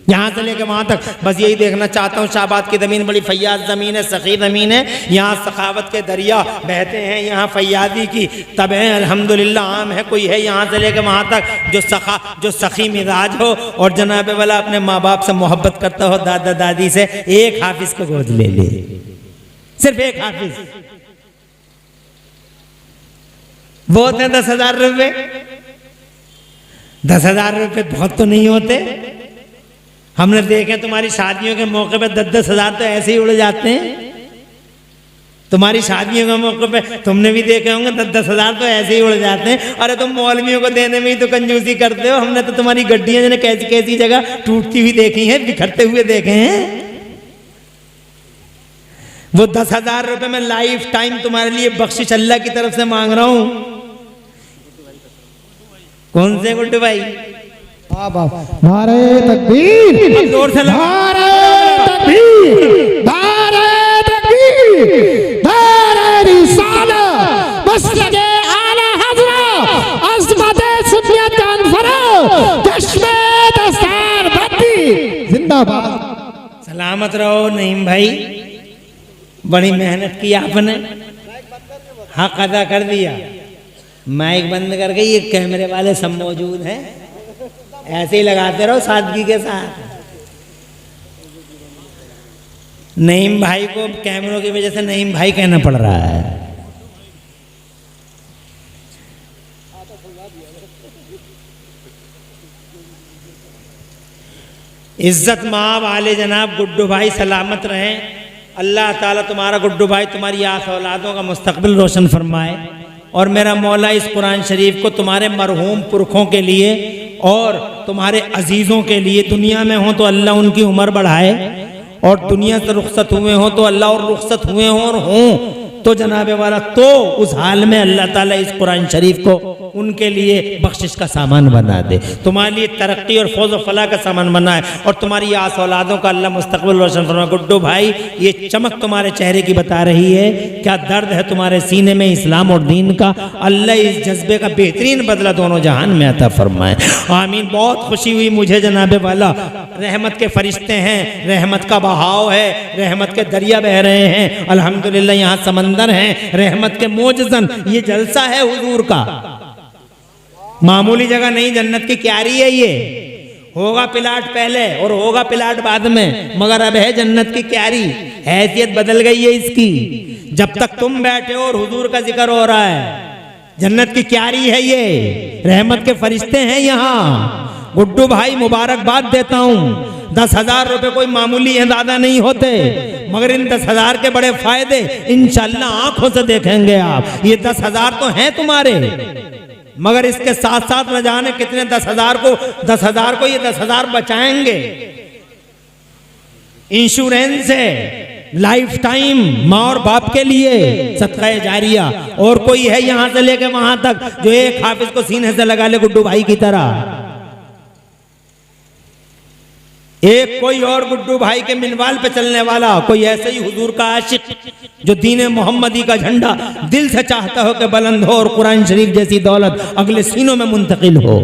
यहाँ से लेके वहाँ तक। बस यही देखना चाहता हूँ। शाहबाद की ज़मीन बड़ी फैयाज ज़मीन है, सखी ज़मीन है, यहाँ सखावत के दरिया बहते हैं, यहाँ फैयादी की तबें अल्हम्दुलिल्लाह आम है। कोई है यहाँ से लेके वहाँ तक जो सखी मिजाज हो और जनाब वाला अपने माँ बाप से मोहब्बत करता हो, दादा दादी से, एक हाफिज को गोद ले ले, सिर्फ एक हाफिज। बहुत है 10,000 रुपये, 10,000 रुपये बहुत तो नहीं होते। हमने देखे तुम्हारी शादियों के मौके पे 10,000 तो ऐसे ही उड़ जाते हैं। तुम्हारी शादियों के मौके पे तुमने भी देखे होंगे 10,000 तो ऐसे ही उड़ जाते हैं। अरे तुम मौलवियों को देने में ही तो कंजूसी करते हो। हमने तो तुम्हारी गड्डियां जिन्हें कैसी कैसी जगह टूटती हुई देखी हैं, बिखरते हुए देखे हैं। वो 10,000 रुपये में लाइफ टाइम तुम्हारे लिए बख्शिश अल्लाह की तरफ से मांग रहा हूं। कौन से गुड्डू भाई? नारे तकबीर, जोर से नारे तकबीर, नारे तकबीर, नारे रिसालत, मसलके आला हज़रत, अज़मत सुन्नियत अनफरो, चश्मे दस्तार बत्ती, जिंदाबाद। सलामत रहो नईम भाई, बड़ी मेहनत की आपने, हक अदा कर दिया। माइक बंद करके ये कैमरे वाले सब मौजूद हैं, ऐसे ही लगाते रहो सादगी के साथ। नईम भाई को कैमरों की वजह से नईम भाई कहना पड़ रहा है। इज्जत माँ वाले जनाब गुड्डू भाई सलामत रहें। अल्लाह ताला तुम्हारा गुड्डू भाई तुम्हारी आस औलादों का मुस्तकबिल रोशन फरमाए और मेरा मौला इस कुरान शरीफ को तुम्हारे मरहूम पुरखों के लिए और तुम्हारे अजीज़ों के लिए दुनिया में हो तो अल्लाह उनकी उम्र बढ़ाए और दुनिया से रुखसत हुए हों तो अल्लाह और रुखसत हुए हों और हों तो जनाबे वाला तो उस हाल में अल्लाह ताला इस कुरान शरीफ को उनके लिए बख्शिश का सामान बना दे, तुम्हारे लिए तरक्की और फौज व फलाह का सामान बनाए और तुम्हारी आस औलादों का अल्लाह मुस्तकबिल रोशन फरमाए। गुड्डू भाई ये चमक तुम्हारे चेहरे की बता रही है क्या दर्द है तुम्हारे सीने में इस्लाम और दीन का। अल्लाह इस जज्बे का बेहतरीन बदला दोनों जहान में अता फरमाए, आमीन। बहुत खुशी हुई मुझे जनाबे वाला, रहमत के फरिश्ते हैं, रहमत का बहाव है, रहमत के दरिया बह रहे हैं, अल्हम्दुलिल्लाह यहाँ समंदर हैं रहमत के मोजज़न। ये जलसा है हुजूर का, मामूली जगह नहीं, जन्नत की क्यारी है ये। होगा प्लाट पहले और होगा प्लाट बाद में, मगर अब है जन्नत की क्यारी, हैसियत बदल गई है इसकी। जब तक तुम बैठे हो और हुजूर का जिक्र हो रहा है, जन्नत की क्यारी है ये, रहमत के फरिश्ते हैं यहाँ। गुड्डू भाई मुबारकबाद देता हूँ, 10,000 रुपए कोई मामूली है, ज्यादा नहीं होते, मगर इन 10,000 के बड़े फायदे इंशाअल्लाह आंखों से देखेंगे आप। ये 10,000 तो हैं तुम्हारे, मगर इसके साथ साथ न जाने कितने 10,000 को ये 10,000 बचाएंगे। इंश्योरेंस है लाइफ टाइम माँ और बाप के लिए, सदका जारिया। और कोई है यहां से लेके वहां तक जो एक हाफिज को सीने से लगा ले गुड्डू भाई की तरह, एक कोई और गुड्डू भाई के मिनवाल पे चलने वाला, कोई ऐसे ही हुजूर का आशिक जो दीन मोहम्मदी का झंडा दिल से चाहता हो कि बुलंद हो और कुरान शरीफ जैसी दौलत अगले सीनों में मुंतकिल हो।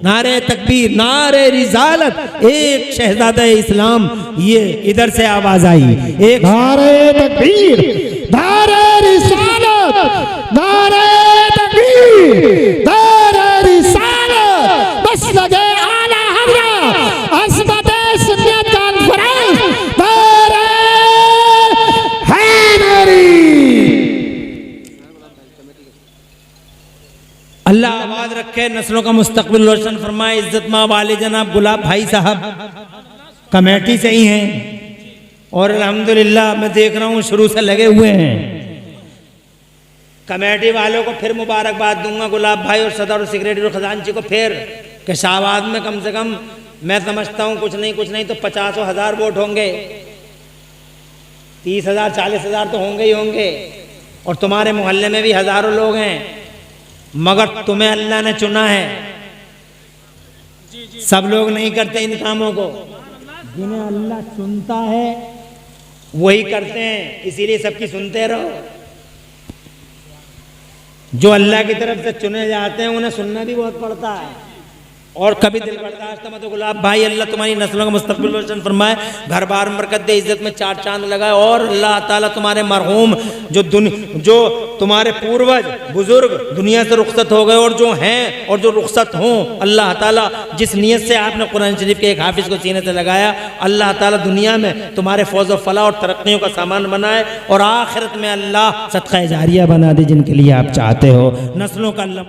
नारे तकबीर, नारे रिसालत, एक शहजादा इस्लाम, ये इधर से आवाज आई, एक नारे तकबीर, नारे रिसालत, नारे तकबीर, नारे रिसालत, बस लगे आला हज़रत असमत सुन्नत कॉन्फ्रेंस, नारे हैदरी। अल्लाह आबाद रखे, नस्लों का मुस्तकबिल रोशन फरमाए। इज्जत माँ वाले जनाब गुलाब भाई साहब कमेटी से ही हैं और अल्हम्दुलिल्लाह मैं देख रहा हूँ शुरू से लगे हुए हैं। कमेटी वालों को फिर मुबारकबाद दूंगा, गुलाब भाई और सदर और सेक्रेटरी और खजांची को फिर, कि शाहबाद में कम से कम मैं समझता हूँ कुछ नहीं तो 50,000 वोट होंगे, 30,000 40,000 तो होंगे ही होंगे। और तुम्हारे मोहल्ले में भी हजारों लोग हैं, मगर तुम्हें अल्लाह ने चुना है। सब लोग नहीं करते इन कामों को, जिन्हें अल्लाह चुनता है वही करते हैं, इसीलिए सबकी सुनते रहो। जो अल्लाह की तरफ से चुने जाते हैं उन्हें सुनना भी बहुत पड़ता है और कभी दिल बर्दाश्त मत। गुलाब भाई अल्लाह तुम्हारी नस्लों का मुस्तकबिल रोशन फरमाए, घर बार बरकत दे, इज्जत में 4 चांद लगाए और अल्लाह ताला तुम्हारे मरहूम जो तुम्हारे पूर्वज बुजुर्ग दुनिया से रुखसत हो गए और जो हैं और जो रुखसत हों, अल्लाह ताला जिस नीयत से आपने कुरान शरीफ के एक हाफिज को सीने से लगाया, अल्लाह ताला दुनिया में तुम्हारे फौज व फलाह और तरक्कियों का सामान बनाए और आखिरत में अल्लाह सदका जारिया बना दे जिनके लिए आप चाहते हो। नस्लों का अल्लाह